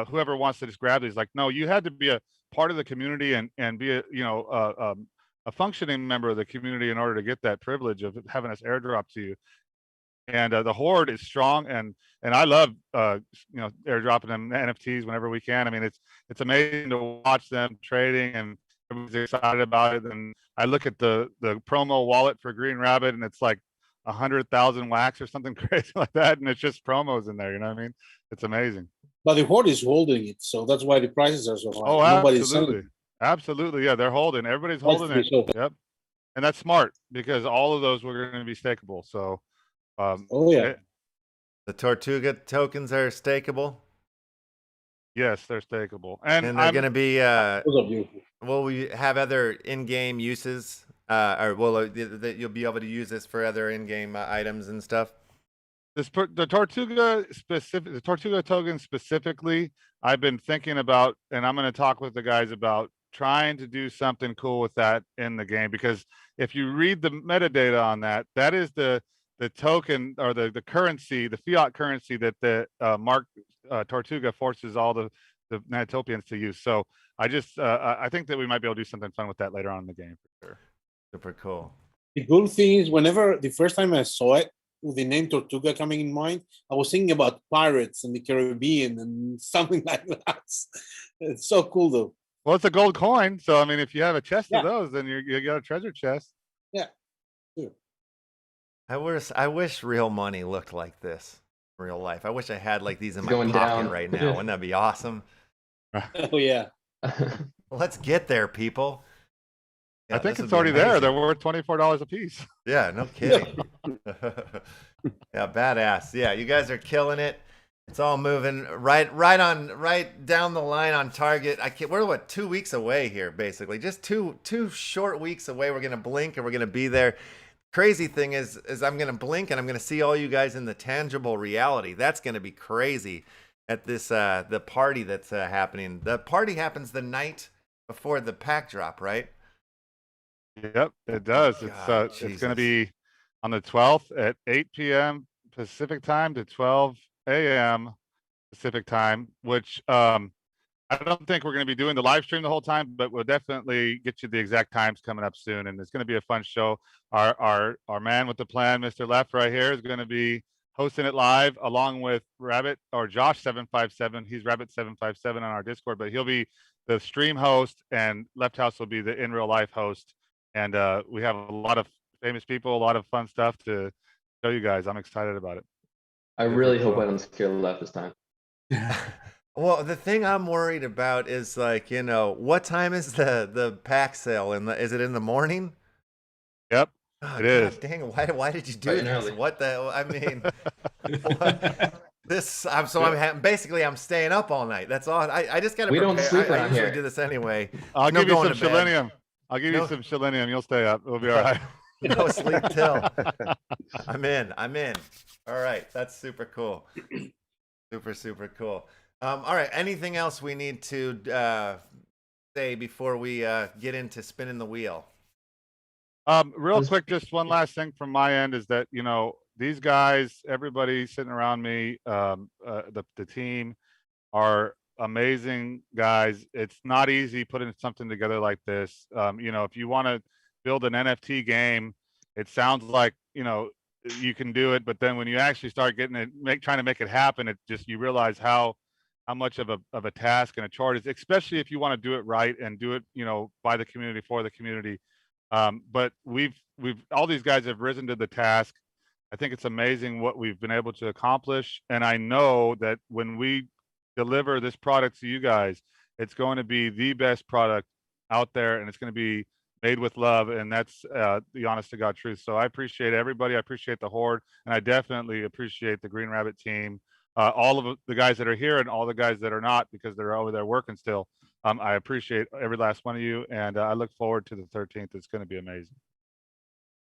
whoever wants to just grab these. Like, no, you had to be a part of the community and be a functioning member of the community in order to get that privilege of having us airdrop to you. And the horde is strong, and I love airdropping them NFTs whenever we can. I mean, it's amazing to watch them trading, and everybody's excited about it. And I look at the promo wallet for Green Rabbit, and it's like 100,000 wax or something crazy like that, and it's just promos in there. You know what I mean? It's amazing. But the horde is holding it, so that's why the prices are so high. Oh, Nobody's absolutely. Yeah, they're holding. Everybody's holding it. So. Yep. And that's smart, because all of those were going to be stakeable. So, the Tortuga tokens are stakeable. Yes, they're stakeable, and they're going to be. Those are beautiful. Will we have other in-game uses, or will that you'll be able to use this for other in-game items and stuff? The Tortuga token specifically, I've been thinking about, and I'm going to talk with the guys about trying to do something cool with that in the game, because if you read the metadata on that, that is the token, or the currency, the fiat currency that the Mark Tortuga forces all the Natopians to use. So I think that we might be able to do something fun with that later on in the game for sure. Super cool. The cool thing is, whenever the first time I saw it with the name Tortuga coming in mind, I was thinking about pirates and the Caribbean and something like that. It's so cool though. Well, it's a gold coin, so I mean, if you have a chest of those, then you got a treasure chest. Yeah. Sure. I wish real money looked like this in real life. I wish I had like these in my Going pocket down. right now. Wouldn't that be awesome? Oh yeah. Let's get there, people. Yeah, I think this it's would be already there. amazing. They're worth $24 a piece. Yeah, no kidding. Yeah, badass. Yeah, you guys are killing it. It's all moving right down the line on target. We're what, 2 weeks away here, basically. Just two short weeks away. We're gonna blink and we're gonna be there. crazy thing is I'm gonna blink and I'm gonna see all you guys in the tangible reality. That's gonna be crazy at this the party that's happening. The party happens the night before the pack drop, right? Yep, it does. God, It's going Jesus. to be on the 12th at 8 p.m. Pacific time to 12 a.m. Pacific time, which I don't think we're going to be doing the live stream the whole time, but we'll definitely get you the exact times coming up soon. And it's going to be a fun show. Our man with the plan, Mr. Left right here, is going to be hosting it live along with Rabbit or Josh 757. He's Rabbit 757 on our Discord, but he'll be the stream host and Left House will be the in real life host. And we have a lot of famous people, a lot of fun stuff to show you guys. I'm excited about it. I really hope I don't scare the left this time. Well, the thing I'm worried about is like, you know, what time is the pack sale? Is it in the morning? Yep, Oh, it is. Dang, why did you do Bright and this? early. What the? I mean, basically I'm staying up all night. That's all. I just gotta. We don't prepare. sleep I around usually here. do this anyway. I'll No give you some going to bed. selenium. I'll give No. you some selenium. You'll stay up. It'll be all right. No sleep till. I'm in. All right, that's super cool. Super cool. All right. Anything else we need to say before we get into spinning the wheel? Real quick, just one last thing from my end is that, you know, these guys, everybody sitting around me, the team are amazing guys. It's not easy putting something together like this. You know, if you want to build an NFT game, it sounds like, you know, you can do it, but then when you actually start getting it, trying to make it happen, it just, you realize how much of a task and a chore it is, especially if you want to do it right and do it, you know, by the community, for the community. But we've all these guys have risen to the task. I think it's amazing what we've been able to accomplish. And I know that when we deliver this product to you guys, it's going to be the best product out there, and it's going to be made with love. And that's the honest to God truth. So I appreciate everybody. I appreciate the Horde, and I definitely appreciate the Green Rabbit team. All of the guys that are here and all the guys that are not, because they're over there working still. I appreciate every last one of you, and I look forward to the 13th. It's going to be amazing.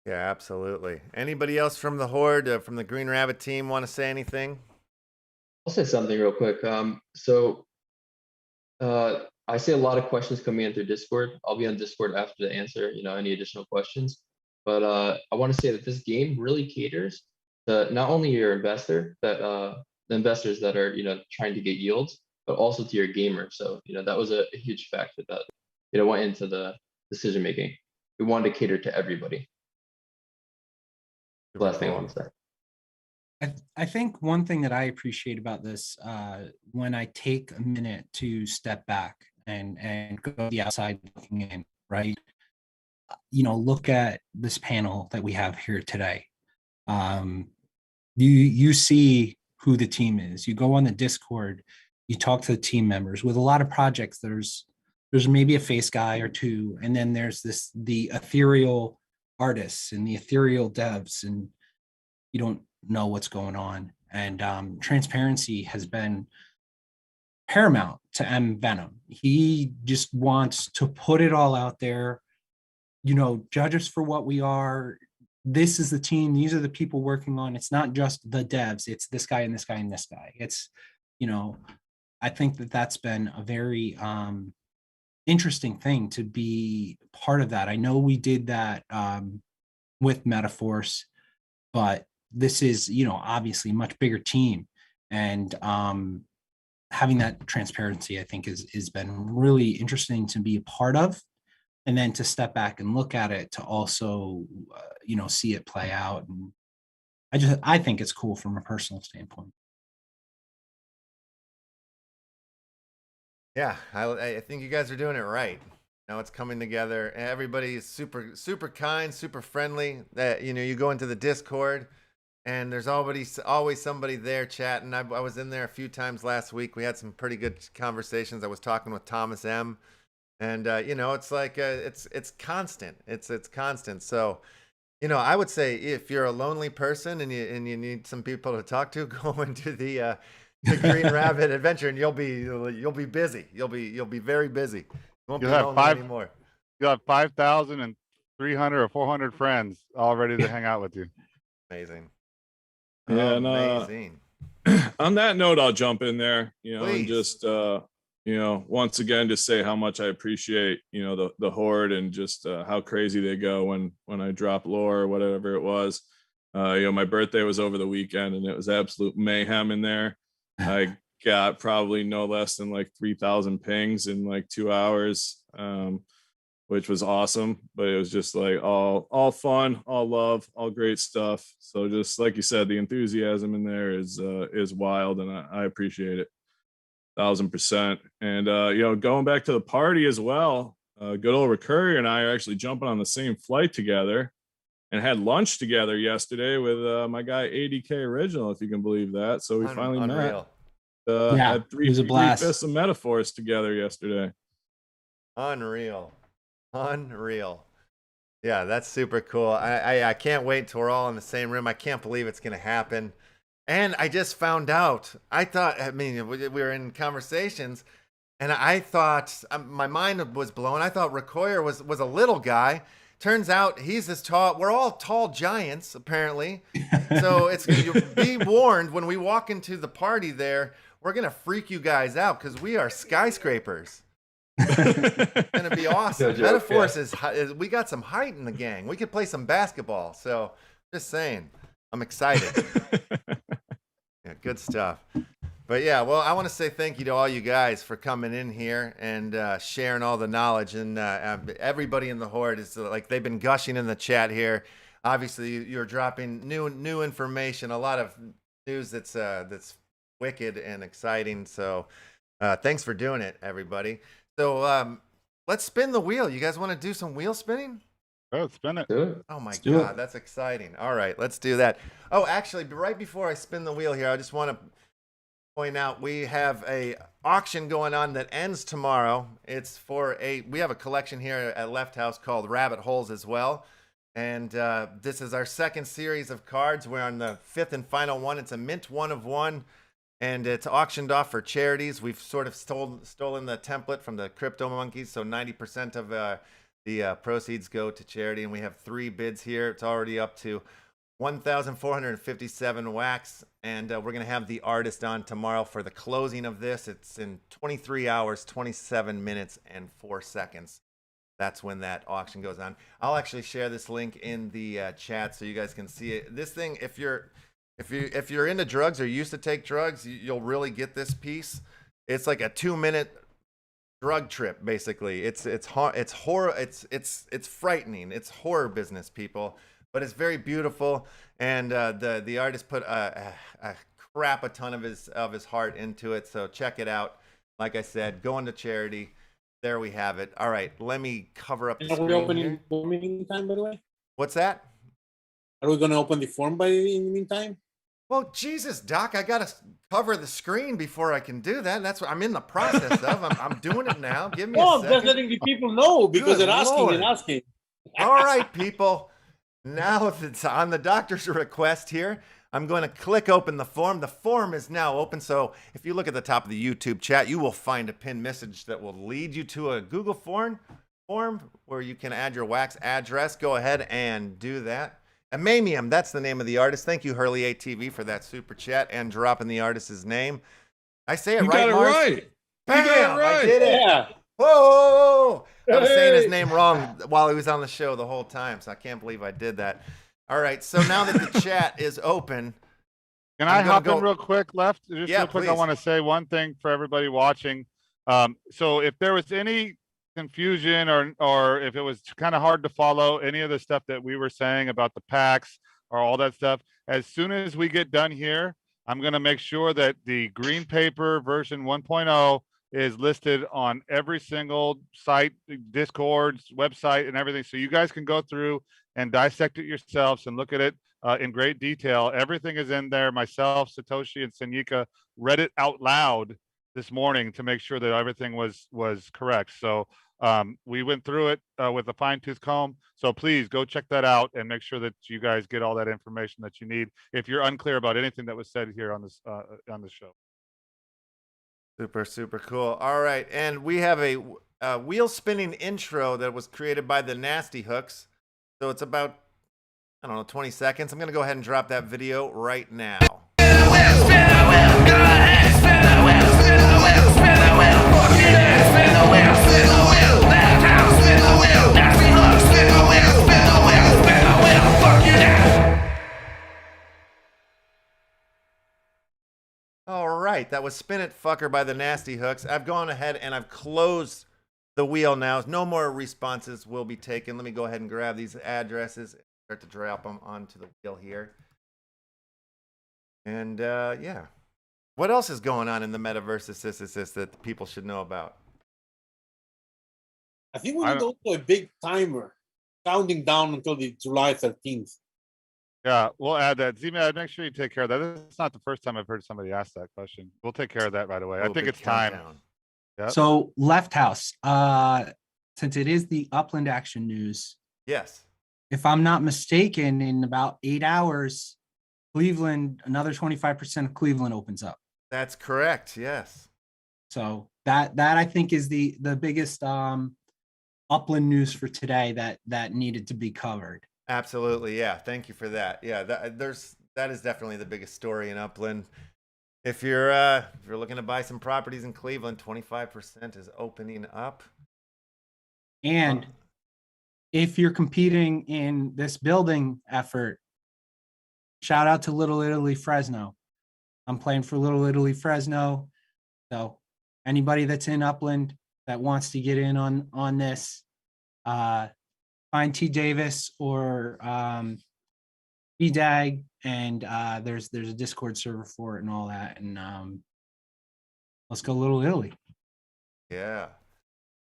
Yeah, absolutely. Anybody else from the Horde, from the Green Rabbit team, want to say anything? I'll say something real quick. I see a lot of questions coming in through Discord. I'll be on Discord after to answer, you know, any additional questions. But I want to say that this game really caters to not only your investor, that the investors that are, you know, trying to get yields, but also to your gamer. So, you know, that was a huge factor that, you know, went into the decision making. We wanted to cater to everybody. The last thing I want to say. I think one thing that I appreciate about this, when I take a minute to step back and go to the outside looking in, right? You know, look at this panel that we have here today. You see who the team is. You go on the Discord, you talk to the team members. With a lot of projects, there's maybe a face guy or two, and then there's the ethereal artists and the ethereal devs, and you don't know what's going on. And transparency has been paramount to M. Venom. He just wants to put it all out there, you know, judge us for what we are. This is the team. These are the people working on. It's not just the devs. It's this guy and this guy and this guy. It's, you know, I think that that's been a very interesting thing to be part of that. I know we did that with METAVERSE, but this is, you know, obviously a much bigger team, and having that transparency, I think, has been really interesting to be a part of, and then to step back and look at it to also, you know, see it play out. And I think it's cool from a personal standpoint. Yeah, I think you guys are doing it right. Now it's coming together. Everybody is super kind, super friendly. That, you know, you go into the Discord, and there's always somebody there chatting. I was in there a few times last week. We had some pretty good conversations. I was talking with Thomas M, and you know, it's like it's constant. It's constant. So, you know, I would say if you're a lonely person and you need some people to talk to, go into the Green Rabbit adventure, and you'll be busy. You'll be very busy. You won't be lonely anymore. You'll have 5,000 300 or 400 friends all ready to hang out with you. Amazing. Yeah, and, Amazing. on that note, I'll jump in there, and Please. just, once again, just say how much I appreciate, the horde and just how crazy they go when I drop lore or whatever it was. My birthday was over the weekend and it was absolute mayhem in there. I got probably no less than like 3,000 pings in like 2 hours, which was awesome. But it was just like all fun, all love, all great stuff. So just like you said, the enthusiasm in there is wild, and I appreciate it 1,000%. And going back to the party as well, good old Recurrier and I are actually jumping on the same flight together and had lunch together yesterday with my guy ADK Original, if you can believe that. So we finally met. Had it was a blast. Three-fifths of METAVERSE together yesterday. Unreal. Yeah, that's super cool. I can't wait till we're all in the same room. I can't believe it's going to happen. And I just found out, we were in conversations, and I thought, my mind was blown. I thought Recoyer was a little guy. Turns out he's as tall. We're all tall giants, apparently. So be warned, when we walk into the party there, we're going to freak you guys out because we are skyscrapers. It's going to be awesome. METAVERSE we got some height in the gang. We could play some basketball. So just saying, I'm excited. Yeah, good stuff. But yeah, well, I want to say thank you to all you guys for coming in here and sharing all the knowledge. And everybody in the Horde is like, they've been gushing in the chat here. Obviously, you're dropping new information, a lot of news that's wicked and exciting. So thanks for doing it, everybody. So let's spin the wheel. You guys want to do some wheel spinning? Oh, spin it. Oh my God, that's exciting. All right, let's do that. Oh, actually, right before I spin the wheel here, I just want to point out we have a auction going on that ends tomorrow. It's for we have a collection here at Left House called Rabbit Holes as well. And this is our second series of cards. We're on the 5th and final one. It's a mint 1 of 1. And it's auctioned off for charities. We've sort of stolen the template from the Crypto Monkeys, so 90% of the proceeds go to charity. And we have 3 bids here. It's already up to 1,457 wax, and we're going to have the artist on tomorrow for the closing of this. It's in 23 hours, 27 minutes, and 4 seconds. That's when that auction goes on. I'll actually share this link in the chat so you guys can see it. This thing, if you're into drugs or used to take drugs, you'll really get this piece. It's like a 2-minute drug trip, basically. It's horror. It's frightening. It's horror business, people. But it's very beautiful, and the artist put a crap a ton of his heart into it. So check it out. Like I said, going to charity. There we have it. All right, let me cover up the screen. Are we opening the meantime, by the way? What's that? Are we going to open the form in the meantime? Well, Jesus, Doc, I gotta cover the screen before I can do that. That's what I'm in the process of. I'm doing it now. Give me a second. Just letting the people know because Good they're asking Lord. and asking. All right, people. Now, if it's on the doctor's request here, I'm going to click open the form. The form is now open. So if you look at the top of the YouTube chat, you will find a pinned message that will lead you to a Google form where you can add your wax address. Go ahead and do that. Amamium, that's the name of the artist. Thank you, Hurley ATV, for that super chat and dropping the artist's name. I say it You right, got it Mars? right. Bam! You got it right. I did it. Yeah. Whoa! I was saying his name wrong while he was on the show the whole time, so I can't believe I did that. All right, so now that the chat is open, Can I hop in real quick, Left? Just real quick, I please. want to say one thing for everybody watching. So if there was any confusion or if it was kind of hard to follow any of the stuff that we were saying about the packs or all that stuff, as soon as we get done here, I'm going to make sure that the green paper version 1.0 is listed on every single site, Discord's website and everything. So you guys can go through and dissect it yourselves and look at it in great detail. Everything is in there. Myself, Satoshi, and Senyika read it out loud this morning to make sure that everything was correct. So we went through it with a fine-tooth comb. So please go check that out and make sure that you guys get all that information that you need if you're unclear about anything that was said here on this show. super, super cool. All right, and we have a wheel spinning intro that was created by the Nasty Hooks. So it's about, I don't know, 20 seconds. I'm going to go ahead and drop that video right now. All right, that was Spin It Fucker by the Nasty Hooks. I've gone ahead and I've closed the wheel now. No more responses will be taken. Let me go ahead and grab these addresses and start to drop them onto the wheel here. And yeah, what else is going on in the metaverse assist that people should know about? I think we need also a big timer counting down until the July 13th. Yeah, we'll add that. Z-Man, make sure you take care of that. It's not the first time I've heard somebody ask that question. We'll take care of that right away. I think it's time. Yep. So Left House, since it is the Upland Action News, yes, if I'm not mistaken, in about 8 hours, Cleveland, another 25% of Cleveland opens up. That's correct. Yes. So that I think is the biggest Upland news for today that needed to be covered. Absolutely. Yeah. Thank you for that. Yeah. That is definitely the biggest story in Upland. If you're looking to buy some properties in Cleveland, 25% is opening up. And if you're competing in this building effort, shout out to Little Italy Fresno. I'm playing for Little Italy Fresno. So anybody that's in Upland that wants to get in on this, find T Davis or BDAG, and there's a Discord server for it and all that. And let's go Little Italy. Yeah.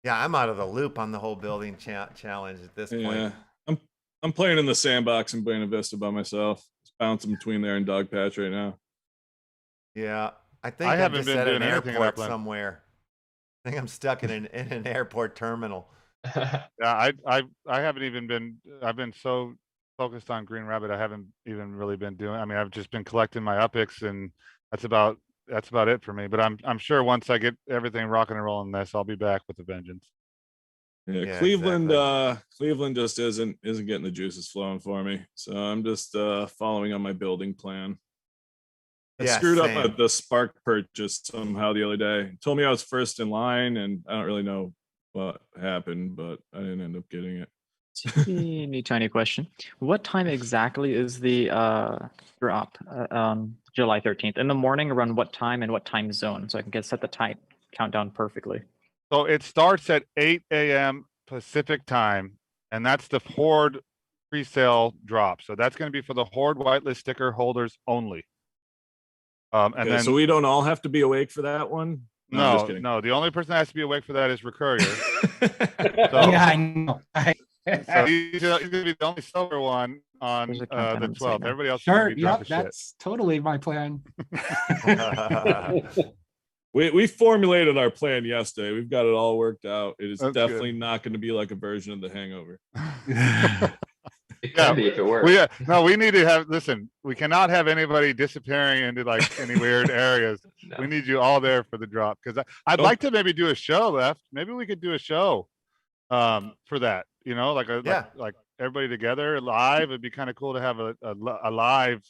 Yeah, I'm out of the loop on the whole building challenge at this point. Yeah, I'm playing in the sandbox in Buena Vista by myself. Just bouncing between there and Dog Patch right now. Yeah, I think I haven't been at an airport somewhere. I think I'm stuck in an airport terminal. Yeah, I haven't even been. I've been so focused on Green Rabbit. I haven't even really been doing. I mean, I've just been collecting my UPX, and that's about it for me. But I'm sure once I get everything rocking and rolling this, I'll be back with a vengeance. Yeah, Cleveland, exactly. Cleveland just isn't getting the juices flowing for me. So I'm just following on my building plan. I screwed up at the Spark purchase somehow the other day. Told me I was first in line, and I don't really know what happened, but I didn't end up getting it. Teeny tiny question. What time exactly is the drop on July 13th? In the morning, around what time and what time zone? So I can set the time countdown perfectly. So it starts at 8 a.m. Pacific time, and that's the Horde pre-sale drop. So that's going to be for the Horde whitelist sticker holders only. And okay, then, so we don't all have to be awake for that one? No, no. The only person that has to be awake for that is Recurrier. So, yeah, I know. So he's going to be the only silver one on the 12th. Everybody else. Sure. Yep. That's totally my plan. We formulated our plan yesterday. We've got it all worked out. It is definitely not going to be like a version of The Hangover. It can be if it works. We need to have, listen, we cannot have anybody disappearing into like any weird areas. No. We need you all there for the drop. Because I'd like to maybe do a show, Left. Maybe we could do a show for that. You know, like everybody together live. It'd be kind of cool to have a live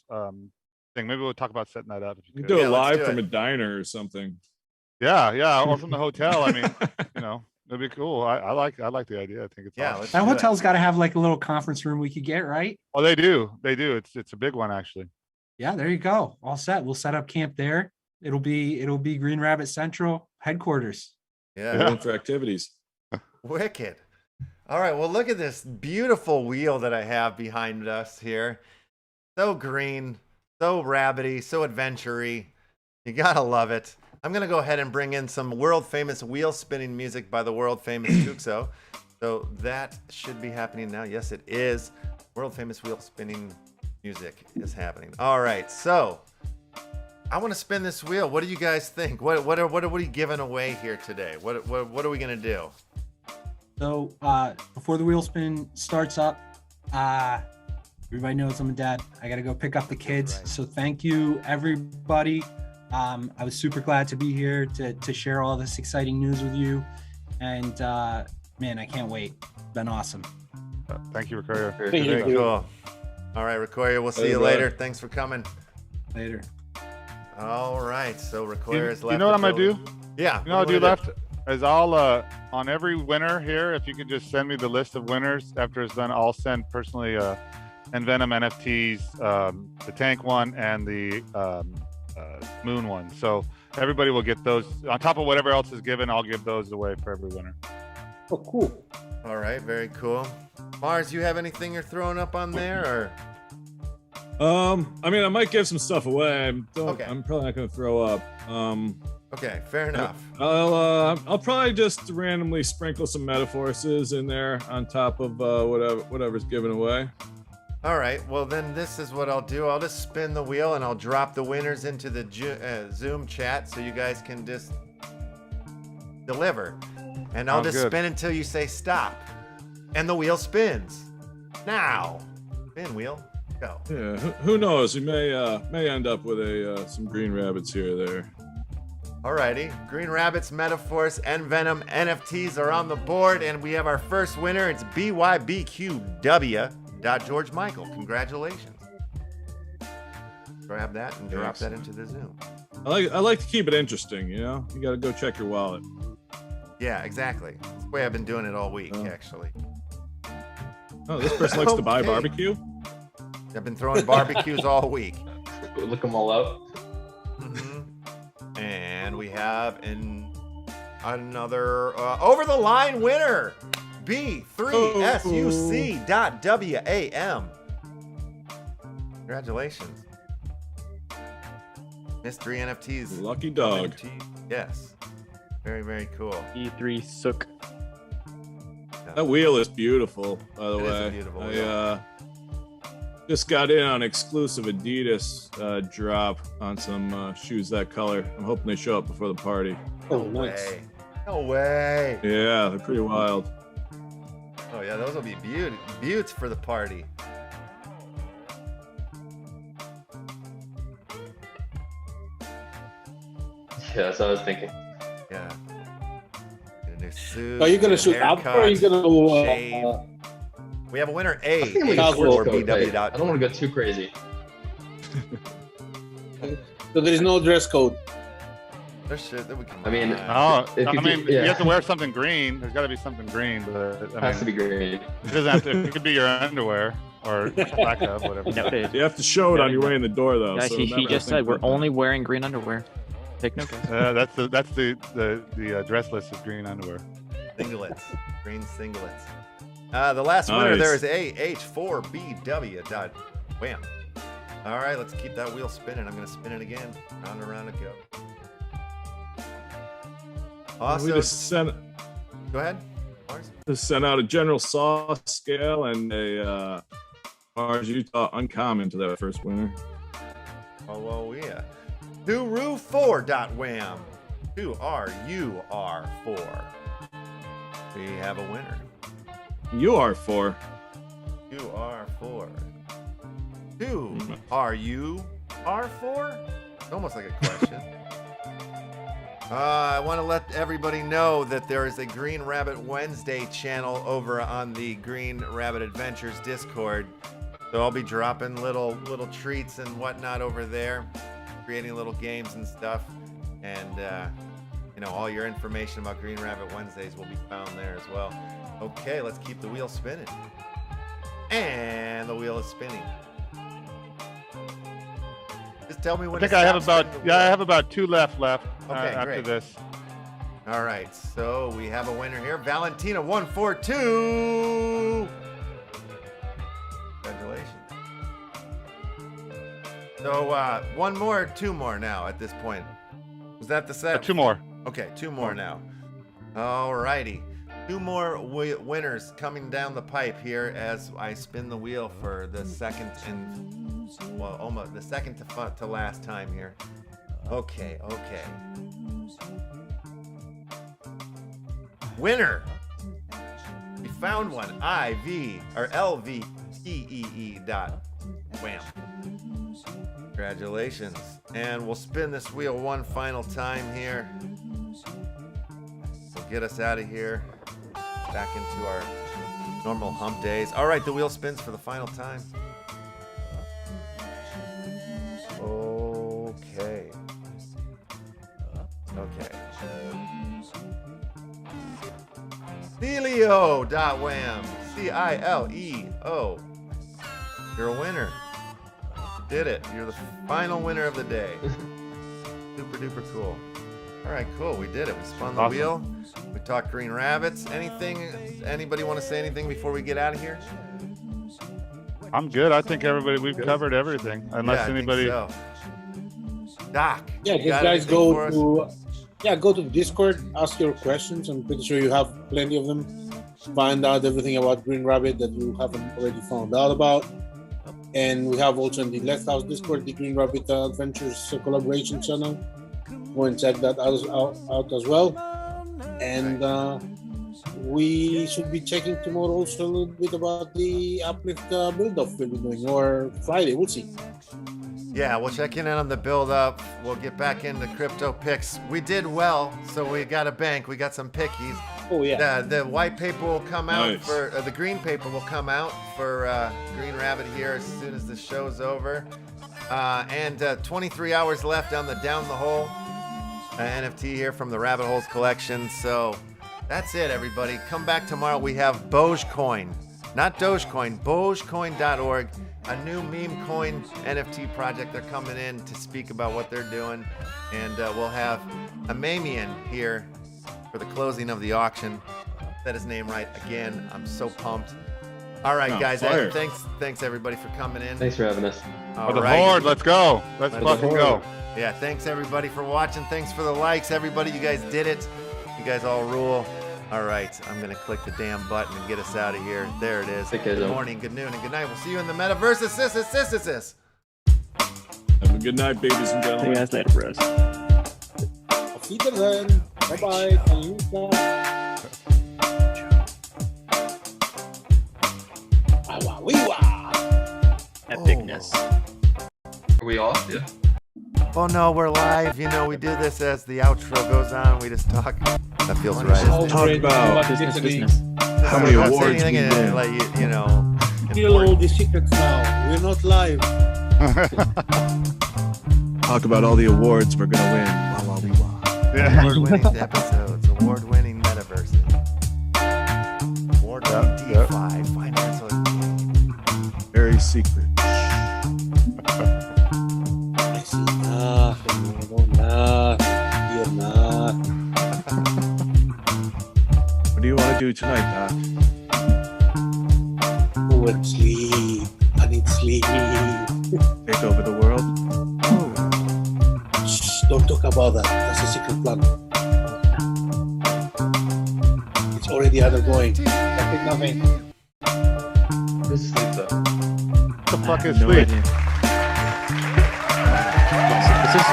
thing. Maybe we'll talk about setting that up. If you could. Do it live from a diner or something. Yeah, or from the hotel. I mean, you know. That'd be cool. I like the idea. I think it's awesome. That hotel's got to have like a little conference room we could get, right? Oh, they do. It's a big one actually. Yeah, there you go. All set. We'll set up camp there. It'll be Green Rabbit Central headquarters. Yeah, for activities. Wicked. All right. Well, look at this beautiful wheel that I have behind us here. So green, so rabbity, so adventure-y. You gotta love it. I'm going to go ahead and bring in some world famous wheel spinning music by the world famous Tuxo. So that should be happening now. Yes, it is. World famous wheel spinning music is happening. All right. So I want to spin this wheel. What do you guys think? What are we giving away here today? What are we going to do? So before the wheel spin starts up, everybody knows I'm a dad. I got to go pick up the kids. Right. So thank you, everybody. I was super glad to be here to share all this exciting news with you. And man, I can't wait. It's been awesome. Thank you, Recoria. Thank you. Cool. All right, Recoria, we'll see Later, you bud. later. Thanks for coming. Later. All right, so Recoira's left. You know what I'm the gonna do? building. Yeah. You know what I'll do left is I'll on every winner here, if you could just send me the list of winners after it's done, I'll send personally Envenom NFTs, the tank one and the moon one. So everybody will get those on top of whatever else is given. I'll give those away for every winner. Oh, cool. All right, very cool. Mars, you have anything you're throwing up on there, or? I mean, I might give some stuff away. Okay. I'm probably not gonna throw up. Okay, fair enough. I'll probably just randomly sprinkle some METAVERSEs in there on top of whatever's given away. All right, well then this is what I'll do. I'll just spin the wheel and I'll drop the winners into the Zoom chat so you guys can just deliver. And I'll Sounds just good. spin until you say stop. And the wheel spins. Now. Spin wheel. Go. Yeah, who knows? We may end up with some green rabbits here or there. Alrighty, Green Rabbits, METAVERSE, and Venom NFTs are on the board, and we have our first winner. It's BYBQW. George Michael. Congratulations. Grab that and drop that into the Zoom. I like to keep it interesting, you know? You gotta go check your wallet. Yeah, exactly. That's the way I've been doing it all week, actually. Oh, this person likes to buy Okay. barbecue? I've been throwing barbecues all week. Look them all up. And we have another over the line winner, B3SUC.WAM. Congratulations. Mystery NFTs. Lucky dog. Yes. Very, very cool. E3 Sook. That wheel is beautiful, by the It is a way. beautiful I wheel. just got in on exclusive Adidas drop on some shoes that color. I'm hoping they show up before the party. Oh, nice. Way. No way. Yeah, they're pretty wild. Oh yeah, those will be beauts for the party. Yeah, that's what I was thinking. Yeah. Get a new suit. Are you gonna new shoot up or are you haircut, gonna shave. We have a winner I think we Casual. can A84 sports code, BW. but I don't want to go too crazy. so there is no dress code? There's shit that we can. I mean, Oh, If I you mean, keep- you yeah. have to wear something green. There's got to be something green, but It I has to mean, be green. it doesn't have to. It could be your underwear or backup, whatever. Noted. You have to show it on your way in the door, though. Guys, so he remember to just think said we're about that. only wearing green underwear. Take note, guys. That's the dress list is green underwear. Singlets. Green singlets. The last winner there is Nice. AH4BW. Wham. All right, let's keep that wheel spinning. I'm going to spin it again. Round and round it go. We Also, just sent go ahead. Mars. out a General Saw scale and a Mars Utah uncommon to that first winner. Oh, yeah. thru4.wham. 2RUR4. We have a winner. You are 4. 2R4. 2RUR4? Almost like a question. I want to let everybody know that there is a Green Rabbit Wednesday channel over on the Green Rabbit Adventures Discord. So I'll be dropping little treats and whatnot over there, creating little games and stuff. And, all your information about Green Rabbit Wednesdays will be found there as well. Okay, let's keep the wheel spinning. And the wheel is spinning. Just tell me when I think to I have stop about spinning the I wheel. have about 2 left Okay, after great. this. All right, so we have a winner here, Valentina142. Congratulations. So one more, or 2 more now at this point. Was that the set? 2 more. Okay, 2 more now. All righty. 2 more winners coming down the pipe here as I spin the wheel for the second and, well, almost the second to last time here. Okay. Winner. We found one. LVTEE.wham. Congratulations. And we'll spin this wheel one final time here. We'll get us out of here. Back into our Normal hump days. All right, the wheel spins for the final time. Okay. Okay. Cileo.wham. CILEO. You're a winner. Did it. You're the final winner of the day. Super duper cool. All right, cool. We did it. We spun the wheel. We talked green rabbits. Anybody want to say anything before we get out of here? I'm good. I think we've covered everything. Unless I think anybody. so. Doc. Yeah, you just got guys anything for go us? go to the Discord, ask your questions. I'm pretty sure you have plenty of them. Find out everything about Green Rabbit that you haven't already found out about. And we have also in the Left House Discord, the Green Rabbit Adventures collaboration channel. Go and check that out as well. And we should be checking tomorrow also a little bit about the Uplift build-up we'll be doing, or Friday, we'll see. Yeah, we'll check in on the build-up. We'll get back into crypto picks. We did well, so we got a bank. We got some pickies. Oh, yeah. The white paper will come out Nice. for the green paper will come out for Green Rabbit here as soon as the show's over. And 23 hours left on the Down the Hole NFT here from the Rabbit Holes collection. So that's it, everybody. Come back tomorrow. We have Dogecoin, not Dogecoin, Dogecoin.org, a new meme coin NFT project. They're coming in to speak about what they're doing, and we'll have Amamian here for the closing of the auction. Said his name right again. I'm so pumped. All right, guys. fire. Thanks everybody for coming in. Thanks for having us. All For the right. horde, let's go. Let's Let's fucking go. Yeah, thanks everybody for watching. Thanks for the likes, everybody. You guys did it. You guys all rule. All right, I'm gonna click the damn button and get us out of here. There it is. Take care, Good Joe. morning, good noon, and good night. We'll see you in the metaverse. Sis. Have a good night, babies and See you gentlemen. guys later, bros. Auf Wiedersehen. Bye-bye. Talita. Epicness. Are we off? Yeah. Oh no, we're live. You know, we do this as the outro goes on. We just talk. That feels right. Talk about Business. how many Don't say awards we anything and, win. like you know. Kill all the secrets now. We're not live. Talk about all the awards we're gonna win. Wah, wah, wee, wah. Yeah. Award-winning episodes, award-winning metaverse, award-winning DeFi, financial. Very secret. I see nothing. I know nothing. Hear nothing. What do you want to do tonight, Doc? Go and sleep. I need sleep. Take over the world? Shh, don't talk about that. That's a secret plan. It's already undergoing. I think nothing. This is sleep though. What the fuck is No sleep? idea. This is